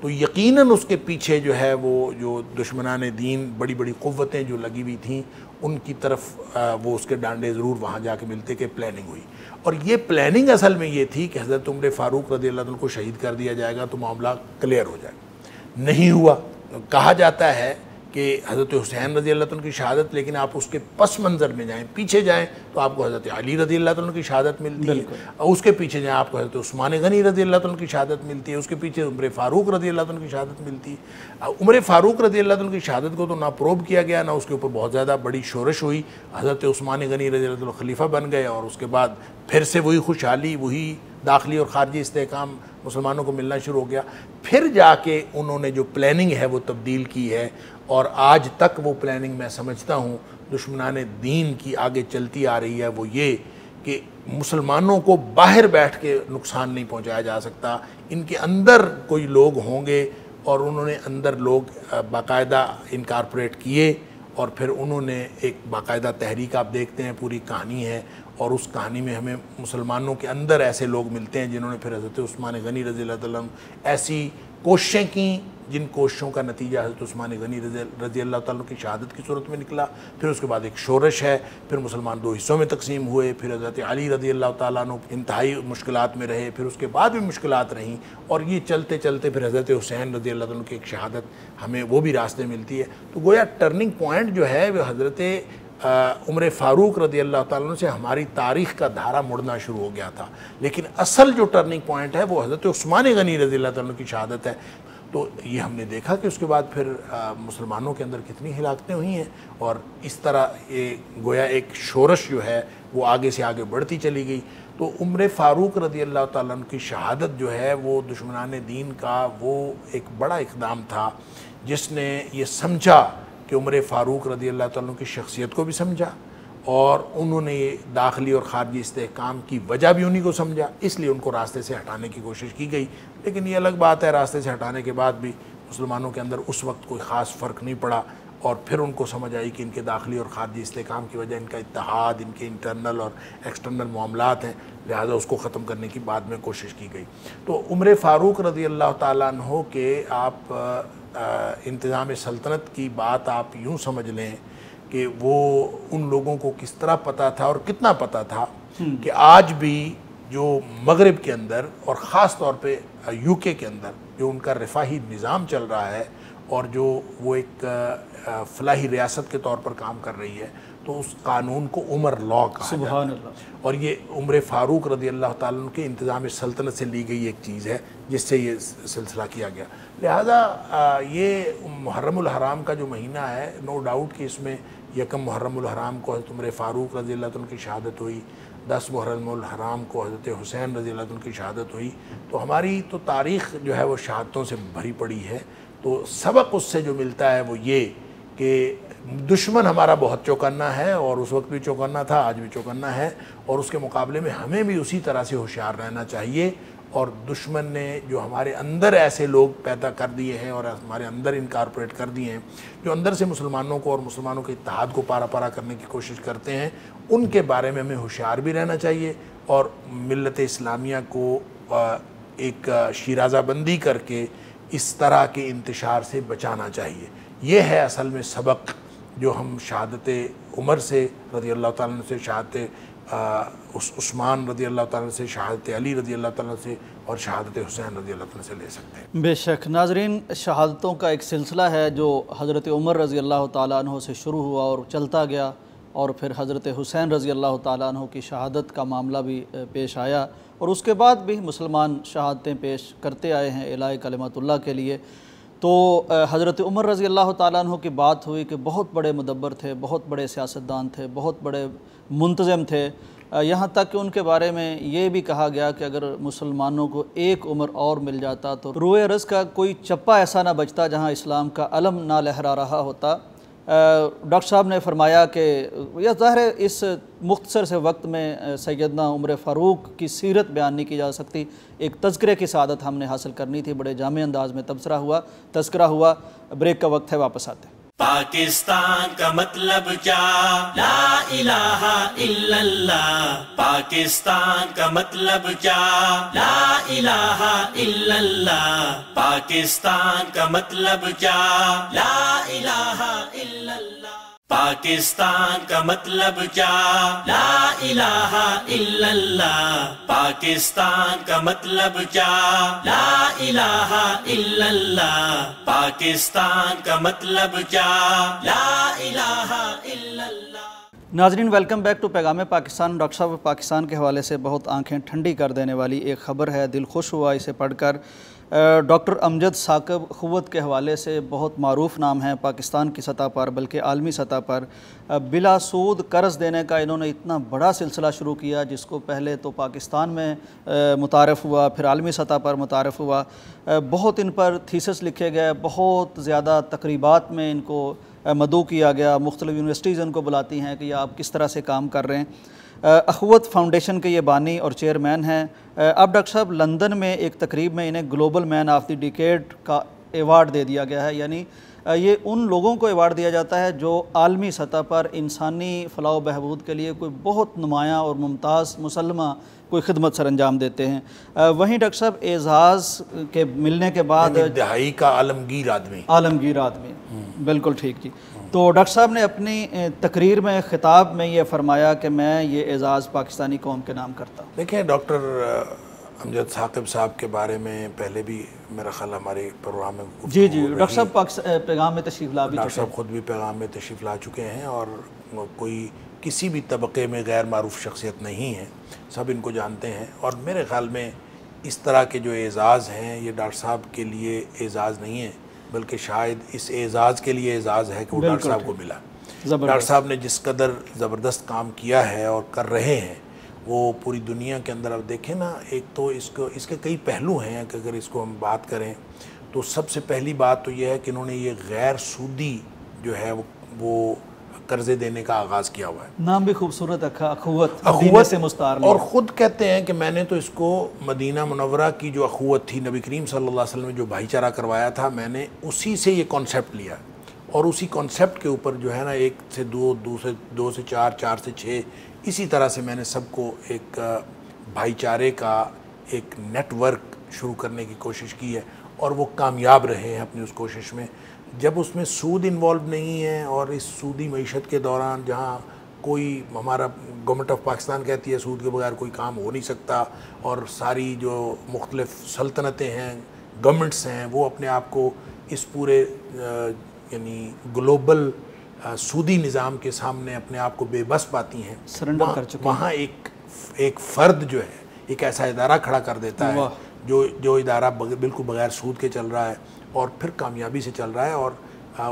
تو یقیناً اس کے پیچھے جو ہے وہ جو دشمنان دین بڑی بڑی قوتیں جو لگی ہوئی تھیں ان کی طرف وہ اس کے ڈانڈے ضرور وہاں جا کے ملتے کہ پلاننگ ہوئی. اور یہ پلاننگ اصل میں یہ تھی کہ حضرت عمر فاروق رضی اللہ عنہ کو شہید کر دیا جائے گا تو معاملہ کلیئر ہو جائے گا. نہیں ہوا. کہا جاتا ہے کہ حضرت حسین رضی اللہ عنہ کی شہادت، لیکن آپ اس کے پس منظر میں جائیں، پیچھے جائیں تو آپ کو حضرت علی رضی اللہ عنہ کی شہادت ملتی ہے. اس کے پیچھے جائیں آپ کو حضرت عثمان غنی رضی اللہ عنہ کی شہادت ملتی ہے. اس کے پیچھے عمر فاروق رضی اللہ عنہ کی شہادت ملتی ہے. عمر فاروق رضی اللہ عنہ کی شہادت کو تو نہ پروب کیا گیا، نہ اس کے اوپر بہت زیادہ بڑی شورش ہوئی. حضرت عثمان غنی رضی اللہ عنہ خلیفہ بن گئے اور اس کے بعد پھر سے وہی خوشحالی، وہی داخلی اور خارجی استحکام مسلمانوں کو ملنا شروع ہو گیا. پھر جا کے انہوں نے جو پلاننگ ہے وہ تبدیل کی ہے، اور آج تک وہ پلاننگ میں سمجھتا ہوں دشمنان دین کی آگے چلتی آ رہی ہے. وہ یہ کہ مسلمانوں کو باہر بیٹھ کے نقصان نہیں پہنچایا جا سکتا، ان کے اندر کوئی لوگ ہوں گے، اور انہوں نے اندر لوگ باقاعدہ انکارپوریٹ کیے، اور پھر انہوں نے ایک باقاعدہ تحریک آپ دیکھتے ہیں، پوری کہانی ہے. اور اس کہانی میں ہمیں مسلمانوں کے اندر ایسے لوگ ملتے ہیں جنہوں نے پھر حضرت عثمان غنی رضی اللہ عنہ ایسی کوششیں کیں جن کوششوں کا نتیجہ حضرت عثمان غنی رضی اللہ تعالیٰ کی شہادت کی صورت میں نکلا. پھر اس کے بعد ایک شورش ہے، پھر مسلمان دو حصوں میں تقسیم ہوئے، پھر حضرت علی رضی اللہ تعالیٰ عنہ انتہائی مشکلات میں رہے، پھر اس کے بعد بھی مشکلات رہیں، اور یہ چلتے چلتے پھر حضرت حسین رضی اللہ عنہ کی ایک شہادت ہمیں وہ بھی راستے ملتی ہے. تو گویا ٹرننگ پوائنٹ جو ہے وہ حضرت عمر فاروق رضی اللہ تعالیٰ عنہ سے ہماری تاریخ کا دھارا مڑنا شروع ہو گیا تھا. لیکن اصل جو ٹرننگ پوائنٹ ہے وہ حضرت عثمان غنی رضی اللہ تعالیٰ عنہ کی شہادت ہے. تو یہ ہم نے دیکھا کہ اس کے بعد پھر مسلمانوں کے اندر کتنی ہلاکتیں ہوئی ہیں، اور اس طرح یہ گویا ایک شورش جو ہے وہ آگے سے آگے بڑھتی چلی گئی. تو عمر فاروق رضی اللہ تعالیٰ عنہ کی شہادت جو ہے وہ دشمنان دین کا وہ ایک بڑا اقدام تھا، جس نے یہ سمجھا کہ عمر فاروق رضی اللہ تعالیٰ عنہ کی شخصیت کو بھی سمجھا، اور انہوں نے داخلی اور خارجی استحکام کی وجہ بھی انہی کو سمجھا، اس لیے ان کو راستے سے ہٹانے کی کوشش کی گئی. لیکن یہ الگ بات ہے، راستے سے ہٹانے کے بعد بھی مسلمانوں کے اندر اس وقت کوئی خاص فرق نہیں پڑا، اور پھر ان کو سمجھ آئی کہ ان کے داخلی اور خارجی استحکام کی وجہ ان کا اتحاد، ان کے انٹرنل اور ایکسٹرنل معاملات ہیں، لہٰذا اس کو ختم کرنے کی بعد میں کوشش کی گئی. تو عمر فاروق رضی اللہ تعالیٰ عنہ کے آپ انتظام سلطنت کی بات آپ یوں سمجھ لیں کہ وہ ان لوگوں کو کس طرح پتہ تھا اور کتنا پتہ تھا کہ آج بھی جو مغرب کے اندر اور خاص طور پہ یو کے اندر جو ان کا رفاہی نظام چل رہا ہے، اور جو وہ ایک فلاحی ریاست کے طور پر کام کر رہی ہے، تو اس قانون کو عمر لا کہا جاتا ہے. اور یہ عمر فاروق رضی اللہ تعالیٰ عنہ کے انتظام سلطنت سے لی گئی ایک چیز ہے جس سے یہ سلسلہ کیا گیا. لہذا یہ محرم الحرام کا جو مہینہ ہے، نو ڈاؤٹ کہ اس میں یکم محرم الحرام کو حضرت عمر فاروق رضی اللہ عنہ کی شہادت ہوئی، 10 محرم الحرام کو حضرت حسین رضی اللہ عنہ کی شہادت ہوئی. تو ہماری تو تاریخ جو ہے وہ شہادتوں سے بھری پڑی ہے. تو سبق اس سے جو ملتا ہے وہ یہ کہ دشمن ہمارا بہت چوکنا ہے، اور اس وقت بھی چوکنا تھا، آج بھی چوکنا ہے، اور اس کے مقابلے میں ہمیں بھی اسی طرح سے ہوشیار رہنا چاہیے. اور دشمن نے جو ہمارے اندر ایسے لوگ پیدا کر دیے ہیں اور ہمارے اندر انکارپوریٹ کر دیے ہیں، جو اندر سے مسلمانوں کو اور مسلمانوں کے اتحاد کو پارا پارا کرنے کی کوشش کرتے ہیں، ان کے بارے میں ہمیں ہوشیار بھی رہنا چاہیے، اور ملت اسلامیہ کو ایک شیرازہ بندی کر کے اس طرح کے انتشار سے بچانا چاہیے. یہ ہے اصل میں سبق جو ہم شہادت عمر سے رضی اللہ تعالیٰ عنہ سے، شہادت عثمان رضی اللہ تعالیٰ عنہ سے، شہادت علی رضی اللہ تعالیٰ عنہ سے، اور شہادت حسین رضی اللہ تعالیٰ عنہ سے لے سکتے ہیں. بے شک ناظرین، شہادتوں کا ایک سلسلہ ہے جو حضرت عمر رضی اللہ تعالیٰ عنہ سے شروع ہوا اور چلتا گیا، اور پھر حضرت حسین رضی اللہ تعالیٰ عنہ کی شہادت کا معاملہ بھی پیش آیا، اور اس کے بعد بھی مسلمان شہادتیں پیش کرتے آئے ہیں اعلاء کلمات اللہ کے لیے. تو حضرت عمر رضی اللہ تعالیٰ عنہ کی بات ہوئی کہ بہت بڑے مدبر تھے، بہت بڑے سیاستدان تھے، بہت بڑے منتظم تھے، یہاں تک کہ ان کے بارے میں یہ بھی کہا گیا کہ اگر مسلمانوں کو ایک عمر اور مل جاتا تو روئے ارض کا کوئی چپا ایسا نہ بچتا جہاں اسلام کا علم نہ لہرا رہا ہوتا. ڈاکٹر صاحب نے فرمایا کہ یہ ظاہر ہے اس مختصر سے وقت میں سیدنا عمر فاروق کی سیرت بیان نہیں کی جا سکتی، ایک تذکرے کی سعادت ہم نے حاصل کرنی تھی، بڑے جامع انداز میں تذکرہ ہوا. بریک کا وقت ہے، واپس آتے ہیں. پاکستان کا مطلب کیا؟ لا الہ الا اللہ. پاکستان کا مطلب کیا؟ لا الہ الا اللہ. پاکستان کا مطلب کیا؟ لا الہ الا اللہ. پاکستان کا مطلب کیا؟ لا الہ الا اللہ. پاکستان کا مطلب کیا؟ لا الہ الا اللہ. پاکستان کا مطلب کیا؟ لا الہ الا اللہ. ناظرین ویلکم بیک ٹو پیغام پاکستان. ڈاکٹر صاحب پاکستان کے حوالے سے بہت آنکھیں ٹھنڈی کر دینے والی ایک خبر ہے, دل خوش ہوا اسے پڑھ کر. ڈاکٹر امجد ثاقب اخوت کے حوالے سے بہت معروف نام ہیں پاکستان کی سطح پر بلکہ عالمی سطح پر. بلا سود قرض دینے کا انہوں نے اتنا بڑا سلسلہ شروع کیا جس کو پہلے تو پاکستان میں متعارف ہوا, پھر عالمی سطح پر متعارف ہوا. بہت ان پر تھیسس لکھے گئے, بہت زیادہ تقریبات میں ان کو مدعو کیا گیا, مختلف یونیورسٹیز ان کو بلاتی ہیں کہ یہ آپ کس طرح سے کام کر رہے ہیں. اخوت فاؤنڈیشن کے یہ بانی اور چیئرمین ہیں. اب ڈاکٹر صاحب لندن میں ایک تقریب میں انہیں global man of the decade کا ایوارڈ دے دیا گیا ہے, یعنی یہ ان لوگوں کو ایوارڈ دیا جاتا ہے جو عالمی سطح پر انسانی فلاح و بہبود کے لیے کوئی بہت نمایاں اور ممتاز مسلمہ کوئی خدمت سر انجام دیتے ہیں. وہیں ڈاکٹر صاحب اعزاز کے ملنے کے بعد دہائی کا عالمگیر آدمی بالکل ٹھیک جی. تو ڈاکٹر صاحب نے اپنی تقریر میں خطاب میں یہ فرمایا کہ میں یہ اعزاز پاکستانی قوم کے نام کرتا ہوں. دیکھیں ڈاکٹر امجد ثاقب صاحب کے بارے میں پہلے بھی میرا خیال ہمارے پروگرام میں جی ڈاکٹر صاحب پیغام میں تشریف لا بھی ڈاکٹر صاحب خود بھی پیغام میں تشریف لا چکے ہیں اور کوئی کسی بھی طبقے میں غیر معروف شخصیت نہیں ہے, سب ان کو جانتے ہیں. اور میرے خیال میں اس طرح کے جو اعزاز ہیں یہ ڈاکٹر صاحب کے لیے اعزاز نہیں ہے بلکہ شاید اس اعزاز کے لیے اعزاز ہے کہ وہ ڈاکٹر صاحب کو ملا. ڈاکٹر صاحب نے جس قدر زبردست کام کیا ہے اور کر رہے ہیں وہ پوری دنیا کے اندر. اب دیکھیں نا, ایک تو اس کے کئی پہلو ہیں کہ اگر اس کو ہم بات کریں تو سب سے پہلی بات تو یہ ہے کہ انہوں نے یہ غیر سودی جو ہے وہ قرضے دینے کا آغاز کیا ہوا ہے. نام بھی خوبصورت اخوت سے مستعار لیا, اور خود کہتے ہیں کہ میں نے تو اس کو مدینہ منورہ کی جو اخوت تھی, نبی کریم صلی اللہ علیہ وسلم نے جو بھائی چارہ کروایا تھا, میں نے اسی سے یہ کانسیپٹ لیا اور اسی کانسیپٹ کے اوپر جو ہے نا 1 سے 2 سے 4 4 سے 6 اسی طرح سے میں نے سب کو ایک بھائی چارے کا ایک نیٹ ورک شروع کرنے کی کوشش کی ہے اور وہ کامیاب رہے ہیں اپنی اس کوشش میں. جب اس میں سود انوالو نہیں ہے اور اس سودی معیشت کے دوران جہاں کوئی ہمارا گورنمنٹ آف پاکستان کہتی ہے سود کے بغیر کوئی کام ہو نہیں سکتا اور ساری جو مختلف سلطنتیں ہیں, گورنمنٹس ہیں, وہ اپنے آپ کو اس پورے یعنی گلوبل سودی نظام کے سامنے اپنے آپ کو بے بس پاتی ہیں, سرنڈر کر چکے ہیں. وہاں ایک فرد جو ہے ایک ایسا ادارہ کھڑا کر دیتا ہے جو ادارہ بالکل بغیر سود کے چل رہا ہے اور پھر کامیابی سے چل رہا ہے. اور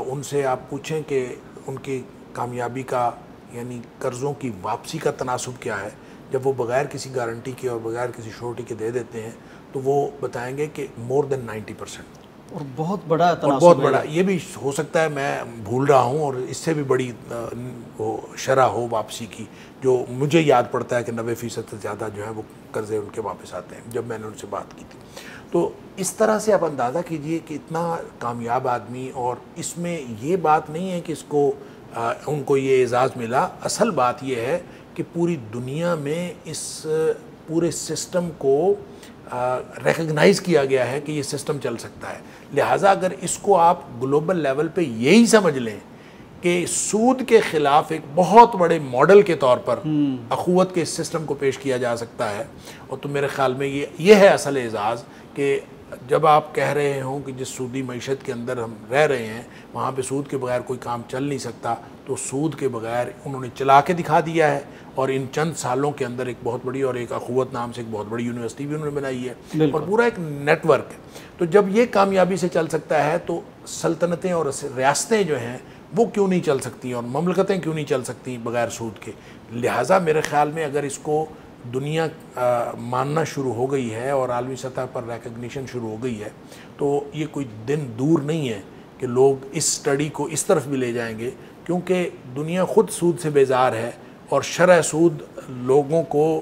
ان سے آپ پوچھیں کہ ان کی کامیابی کا یعنی قرضوں کی واپسی کا تناسب کیا ہے, جب وہ بغیر کسی گارنٹی کے اور بغیر کسی شورٹی کے دے دیتے ہیں تو وہ بتائیں گے کہ مور دین 90%. اور بہت بڑا تناسب, بہت بڑا. یہ بھی ہو سکتا ہے میں بھول رہا ہوں اور اس سے بھی بڑی شرح ہو واپسی کی, جو مجھے یاد پڑتا ہے کہ 90% سے زیادہ جو ہے وہ قرضے ان کے واپس آتے ہیں جب میں نے ان سے بات کی تھی. تو اس طرح سے آپ اندازہ کیجئے کہ اتنا کامیاب آدمی, اور اس میں یہ بات نہیں ہے کہ ان کو یہ اعزاز ملا. اصل بات یہ ہے کہ پوری دنیا میں اس پورے سسٹم کو ریکگنائز کیا گیا ہے کہ یہ سسٹم چل سکتا ہے. لہٰذا اگر اس کو آپ گلوبل لیول پہ یہی سمجھ لیں کہ سود کے خلاف ایک بہت بڑے ماڈل کے طور پر اخوت کے اس سسٹم کو پیش کیا جا سکتا ہے, اور تو میرے خیال میں یہ ہے اصل اعزاز کہ جب آپ کہہ رہے ہوں کہ جس سودی معیشت کے اندر ہم رہ رہے ہیں وہاں پہ سود کے بغیر کوئی کام چل نہیں سکتا, تو سود کے بغیر انہوں نے چلا کے دکھا دیا ہے. اور ان چند سالوں کے اندر ایک بہت بڑی اور ایک اخوت نام سے ایک بہت بڑی یونیورسٹی بھی انہوں نے بنائی ہے اور پورا ایک نیٹ ورک ہے. تو جب یہ کامیابی سے چل سکتا ہے تو سلطنتیں اور ریاستیں جو ہیں وہ کیوں نہیں چل سکتی اور مملکتیں کیوں نہیں چل سکتی بغیر سود کے. لہٰذا میرے خیال میں اگر اس کو دنیا ماننا شروع ہو گئی ہے اور عالمی سطح پر ریکگنیشن شروع ہو گئی ہے تو یہ کوئی دن دور نہیں ہے کہ لوگ اس سٹڈی کو اس طرف بھی لے جائیں گے, کیونکہ دنیا خود سود سے بیزار ہے اور شرح سود لوگوں کو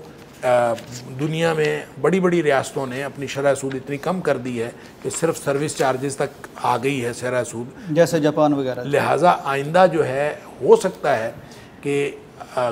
دنیا میں بڑی بڑی ریاستوں نے اپنی شرح سود اتنی کم کر دی ہے کہ صرف سروس چارجز تک آ گئی ہے شرح سود، جیسے جاپان وغیرہ۔ لہٰذا آئندہ جو ہے ہو سکتا ہے کہ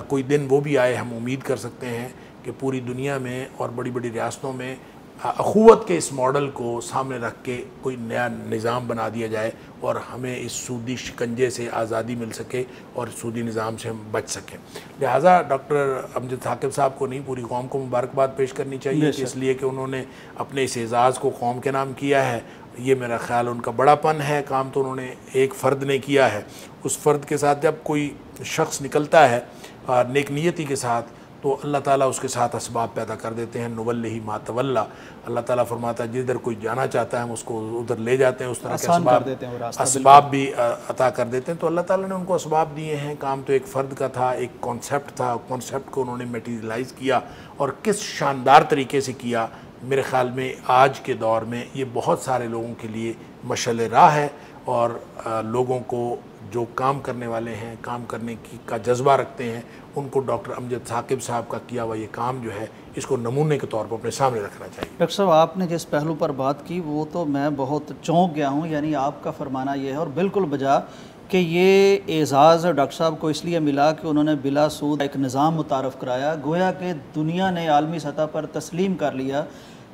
کوئی دن وہ بھی آئے، ہم امید کر سکتے ہیں کہ پوری دنیا میں اور بڑی بڑی ریاستوں میں اخوت کے اس ماڈل کو سامنے رکھ کے کوئی نیا نظام بنا دیا جائے اور ہمیں اس سودی شکنجے سے آزادی مل سکے اور سودی نظام سے ہم بچ سکیں۔ لہٰذا ڈاکٹر امجد ثاقب صاحب کو نہیں، پوری قوم کو مبارکباد پیش کرنی چاہیے کہ اس لیے کہ انہوں نے اپنے اس اعزاز کو قوم کے نام کیا ہے۔ یہ میرا خیال ان کا بڑا پن ہے، کام تو انہوں نے ایک فرد نے کیا ہے، اس فرد کے ساتھ جب کوئی شخص نکلتا ہے نیک نیتی کے ساتھ تو اللہ تعالیٰ اس کے ساتھ اسباب پیدا کر دیتے ہیں۔ نولہ ما تولی، اللہ تعالیٰ فرماتا ہے جدھر کوئی جانا چاہتا ہے ہم اس کو ادھر لے جاتے ہیں، اس طرح کے اسباب بھی عطا کر دیتے ہیں۔ تو اللہ تعالیٰ نے ان کو اسباب دیے ہیں، کام تو ایک فرد کا تھا، ایک کانسیپٹ تھا، کانسیپٹ کو انہوں نے میٹیریلائز کیا اور کس شاندار طریقے سے کیا۔ میرے خیال میں آج کے دور میں یہ بہت سارے لوگوں کے لیے مشعل راہ ہے، اور لوگوں کو جو کام کرنے والے ہیں، کام کرنے کا جذبہ رکھتے ہیں، ان کو ڈاکٹر امجد ثاقب صاحب کا کیا ہوا یہ کام جو ہے اس کو نمونے کے طور پر اپنے سامنے رکھنا چاہیے۔ ڈاکٹر صاحب آپ نے جس پہلو پر بات کی وہ تو میں بہت چونک گیا ہوں، یعنی آپ کا فرمانا یہ ہے اور بالکل بجا کہ یہ اعزاز ڈاکٹر صاحب کو اس لیے ملا کہ انہوں نے بلا سود ایک نظام متعارف کرایا، گویا کہ دنیا نے عالمی سطح پر تسلیم کر لیا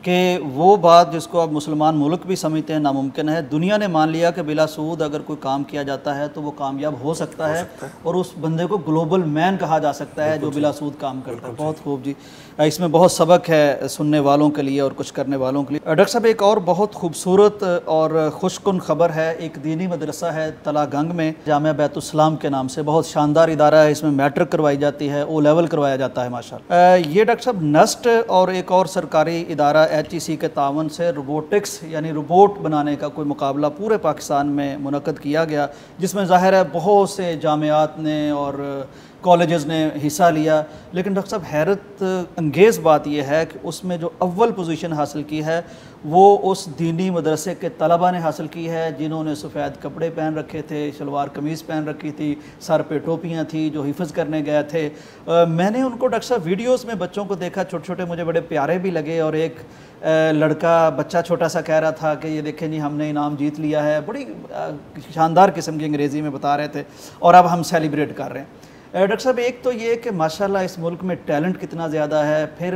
کہ وہ بات جس کو اب مسلمان ملک بھی سمجھتے ہیں ناممکن ہے، دنیا نے مان لیا کہ بلا سود اگر کوئی کام کیا جاتا ہے تو وہ کامیاب ہو سکتا ہے اور اس بندے کو گلوبل مین کہا جا سکتا ہے جو بلا سود کام کرتا ہے۔ بہت خوب جی، اس میں بہت سبق ہے سننے والوں کے لیے اور کچھ کرنے والوں کے لیے۔ ڈاکٹر صاحب ایک اور بہت خوبصورت اور خوش کن خبر ہے، ایک دینی مدرسہ ہے تلا گنگ میں، جامعہ بیت السلام کے نام سے، بہت شاندار ادارہ ہے، اس میں میٹرک کروائی جاتی ہے، او لیول کروایا جاتا ہے ماشاءاللہ۔ یہ ڈاکٹر صاحب نسٹ اور ایک اور سرکاری ادارہ HEC کے تعاون سے روبوٹکس یعنی روبوٹ بنانے کا کوئی مقابلہ پورے پاکستان میں منعقد کیا گیا، جس میں ظاہر ہے بہت سے جامعات نے اور کالجز نے حصہ لیا، لیکن ڈاکٹر صاحب حیرت انگیز بات یہ ہے کہ اس میں جو اول پوزیشن حاصل کی ہے وہ اس دینی مدرسے کے طلبہ نے حاصل کی ہے جنہوں نے سفید کپڑے پہن رکھے تھے، شلوار قمیض پہن رکھی تھی، سر پہ ٹوپیاں تھیں، جو حفظ کرنے گئے تھے۔ میں نے ان کو ڈاکٹر صاحب ویڈیوز میں بچوں کو دیکھا، چھوٹے چھوٹے، مجھے بڑے پیارے بھی لگے، اور ایک لڑکا بچہ چھوٹا سا کہہ رہا تھا کہ یہ دیکھیں جی ہم نے انعام جیت لیا ہے، بڑی شاندار قسم کی انگریزی میں بتا رہے تھے، اور اب ہم سیلیبریٹ کر رہے ہیں۔ ڈاکٹر صاحب ایک تو یہ کہ ماشاءاللہ اس ملک میں ٹیلنٹ کتنا زیادہ ہے، پھر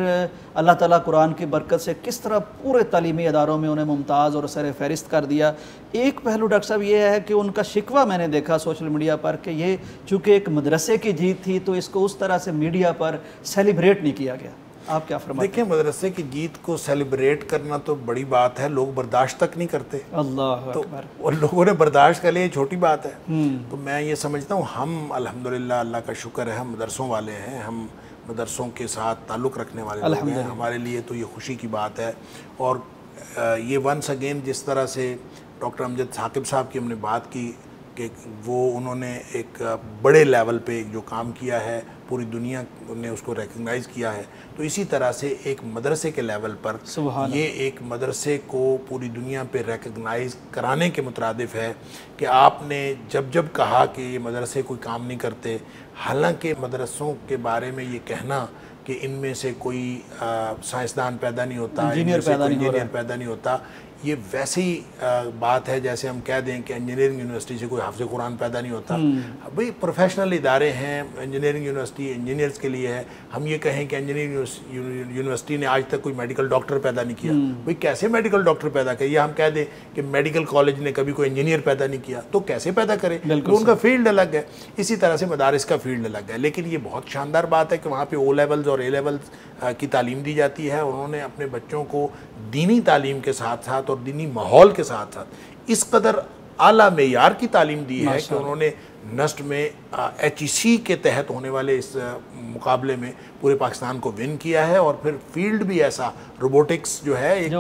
اللہ تعالیٰ قرآن کی برکت سے کس طرح پورے تعلیمی اداروں میں انہیں ممتاز اور سر فہرست کر دیا۔ ایک پہلو ڈاکٹر صاحب یہ ہے کہ ان کا شکوہ میں نے دیکھا سوشل میڈیا پر کہ یہ چونکہ ایک مدرسے کی جیت تھی تو اس کو اس طرح سے میڈیا پر سیلیبریٹ نہیں کیا گیا، آپ کیا فرماتے ہیں؟ دیکھیں مدرسے کی جیت کو سیلیبریٹ کرنا تو بڑی بات ہے، لوگ برداشت تک نہیں کرتے، اللہ اکبر، اور لوگوں نے برداشت کر لیا، یہ چھوٹی بات ہے۔ تو میں یہ سمجھتا ہوں ہم الحمدللہ اللہ کا شکر ہے ہم مدرسوں والے ہیں، ہم مدرسوں کے ساتھ تعلق رکھنے والے لوگ ہیں، ہمارے لیے تو یہ خوشی کی بات ہے۔ اور یہ ونس اگین جس طرح سے ڈاکٹر امجد ثاقب صاحب کی ہم نے بات کی کہ وہ انہوں نے ایک بڑے لیول پہ جو کام کیا ہے پوری دنیا نے اس کو ریکگنائز کیا ہے، تو اسی طرح سے ایک مدرسے کے لیول پر یہ ایک مدرسے کو پوری دنیا پہ ریکگنائز کرانے کے مترادف ہے کہ آپ نے جب کہا کہ یہ مدرسے کوئی کام نہیں کرتے، حالانکہ مدرسوں کے بارے میں یہ کہنا کہ ان میں سے کوئی سائنسدان پیدا نہیں ہوتا، انجینئر پیدا نہیں ہوتا، یہ ویسی بات ہے جیسے ہم کہہ دیں کہ انجینئرنگ یونیورسٹی سے کوئی حافظ قرآن پیدا نہیں ہوتا۔ بھئی پروفیشنل ادارے ہیں، انجینئرنگ یونیورسٹی انجینئرز کے لیے ہے، ہم یہ کہیں کہ انجینئرنگ یونیورسٹی نے آج تک کوئی میڈیکل ڈاکٹر پیدا نہیں کیا، بھئی کیسے میڈیکل ڈاکٹر پیدا کرے؟ یا ہم کہہ دیں کہ میڈیکل کالج نے کبھی کوئی انجینئر پیدا نہیں کیا، تو کیسے پیدا کرے؟ ان کا فیلڈ الگ ہے، اسی طرح سے مدارس کا فیلڈ الگ ہے۔ لیکن یہ بہت شاندار بات ہے کہ وہاں پہ او لیولز اور اے لیولز کی تعلیم دی جاتی ہے، انہوں نے اپنے بچوں کو دینی تعلیم کے ساتھ ساتھ اور دینی ماحول کے ساتھ ساتھ اس قدر اعلیٰ معیار کی تعلیم دی ہے کہ انہوں نے نسٹ میں HEC کے تحت ہونے والے اس مقابلے میں پورے پاکستان کو ون کیا ہے، اور پھر فیلڈ بھی ایسا روبوٹکس جو ہے ایک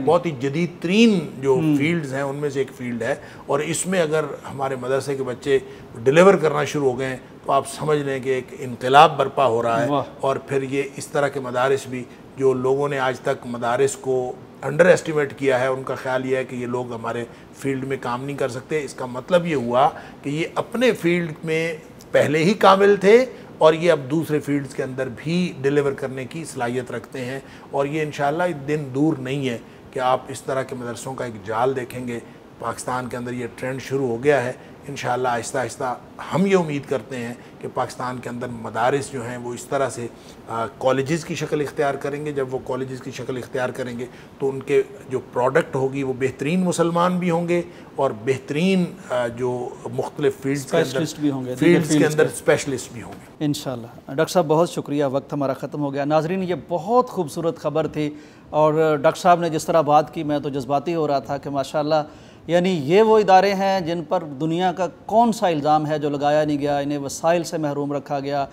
بہت ہی جدید ترین جو فیلڈز ہیں ان میں سے ایک فیلڈ ہے، اور اس میں اگر ہمارے مدرسے کے بچے ڈیلیور کرنا شروع ہو گئے تو آپ سمجھ لیں کہ ایک انقلاب برپا ہو رہا ہے۔ اور پھر یہ اس طرح کے مدارس بھی جو لوگوں نے آج تک مدارس کو انڈر ایسٹیمیٹ کیا ہے، ان کا خیال یہ ہے کہ یہ لوگ ہمارے فیلڈ میں کام نہیں کر سکتے، اس کا مطلب یہ ہوا کہ یہ اپنے فیلڈ میں پہلے ہی کامل تھے اور یہ اب دوسرے فیلڈز کے اندر بھی ڈیلیور کرنے کی صلاحیت رکھتے ہیں، اور یہ انشاءاللہ دن دور نہیں ہے کہ آپ اس طرح کے مدرسوں کا ایک جال دیکھیں گے۔ پاکستان کے اندر یہ ٹرینڈ شروع ہو گیا ہے، انشاءاللہ آہستہ آہستہ ہم یہ امید کرتے ہیں کہ پاکستان کے اندر مدارس جو ہیں وہ اس طرح سے کالجز کی شکل اختیار کریں گے۔ جب وہ کالجز کی شکل اختیار کریں گے تو ان کے جو پروڈکٹ ہوگی وہ بہترین مسلمان بھی ہوں گے اور بہترین جو مختلف فیلڈز کے اندر اسپیشلسٹ بھی ہوں گے انشاءاللہ۔ ڈاکٹر صاحب بہت شکریہ، وقت ہمارا ختم ہو گیا۔ ناظرین، یہ بہت خوبصورت خبر تھی، اور ڈاکٹر صاحب نے جس طرح بات کی میں تو جذباتی ہو رہا تھا کہ ماشاءاللہ یعنی یہ وہ ادارے ہیں جن پر دنیا کا کون سا الزام ہے جو لگایا نہیں گیا، انہیں وسائل سے محروم رکھا گیا،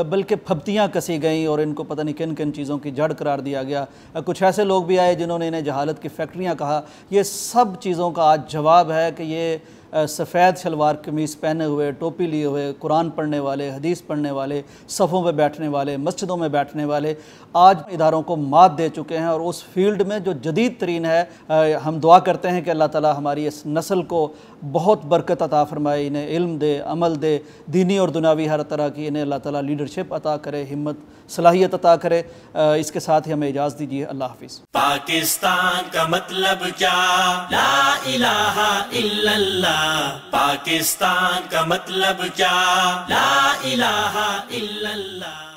بلکہ پھپتیاں کسی گئیں اور ان کو پتہ نہیں کن کن چیزوں کی جڑ قرار دیا گیا۔ کچھ ایسے لوگ بھی آئے جنہوں نے انہیں جہالت کی فیکٹریاں کہا۔ یہ سب چیزوں کا آج جواب ہے کہ یہ سفید شلوار قمیص پہنے ہوئے، ٹوپی لیے ہوئے، قرآن پڑھنے والے، حدیث پڑھنے والے، صفوں میں بیٹھنے والے، مسجدوں میں بیٹھنے والے آج اداروں کو مات دے چکے ہیں، اور اس فیلڈ میں جو جدید ترین ہے، ہم دعا کرتے ہیں کہ اللہ تعالی ہماری اس نسل کو بہت برکت عطا فرمائے، انہیں علم دے، عمل دے، دینی اور دنیاوی ہر طرح کی انہیں اللہ تعالی لیڈرشپ عطا کرے، ہمت صلاحیت عطا کرے۔ اس کے ساتھ ہی ہمیں اجازت دیجیے، اللہ حافظ۔ پاکستان کا مطلب کیا؟ لا الہ الا اللہ۔ پاکستان کا مطلب کیا؟ لا الہ الا اللہ۔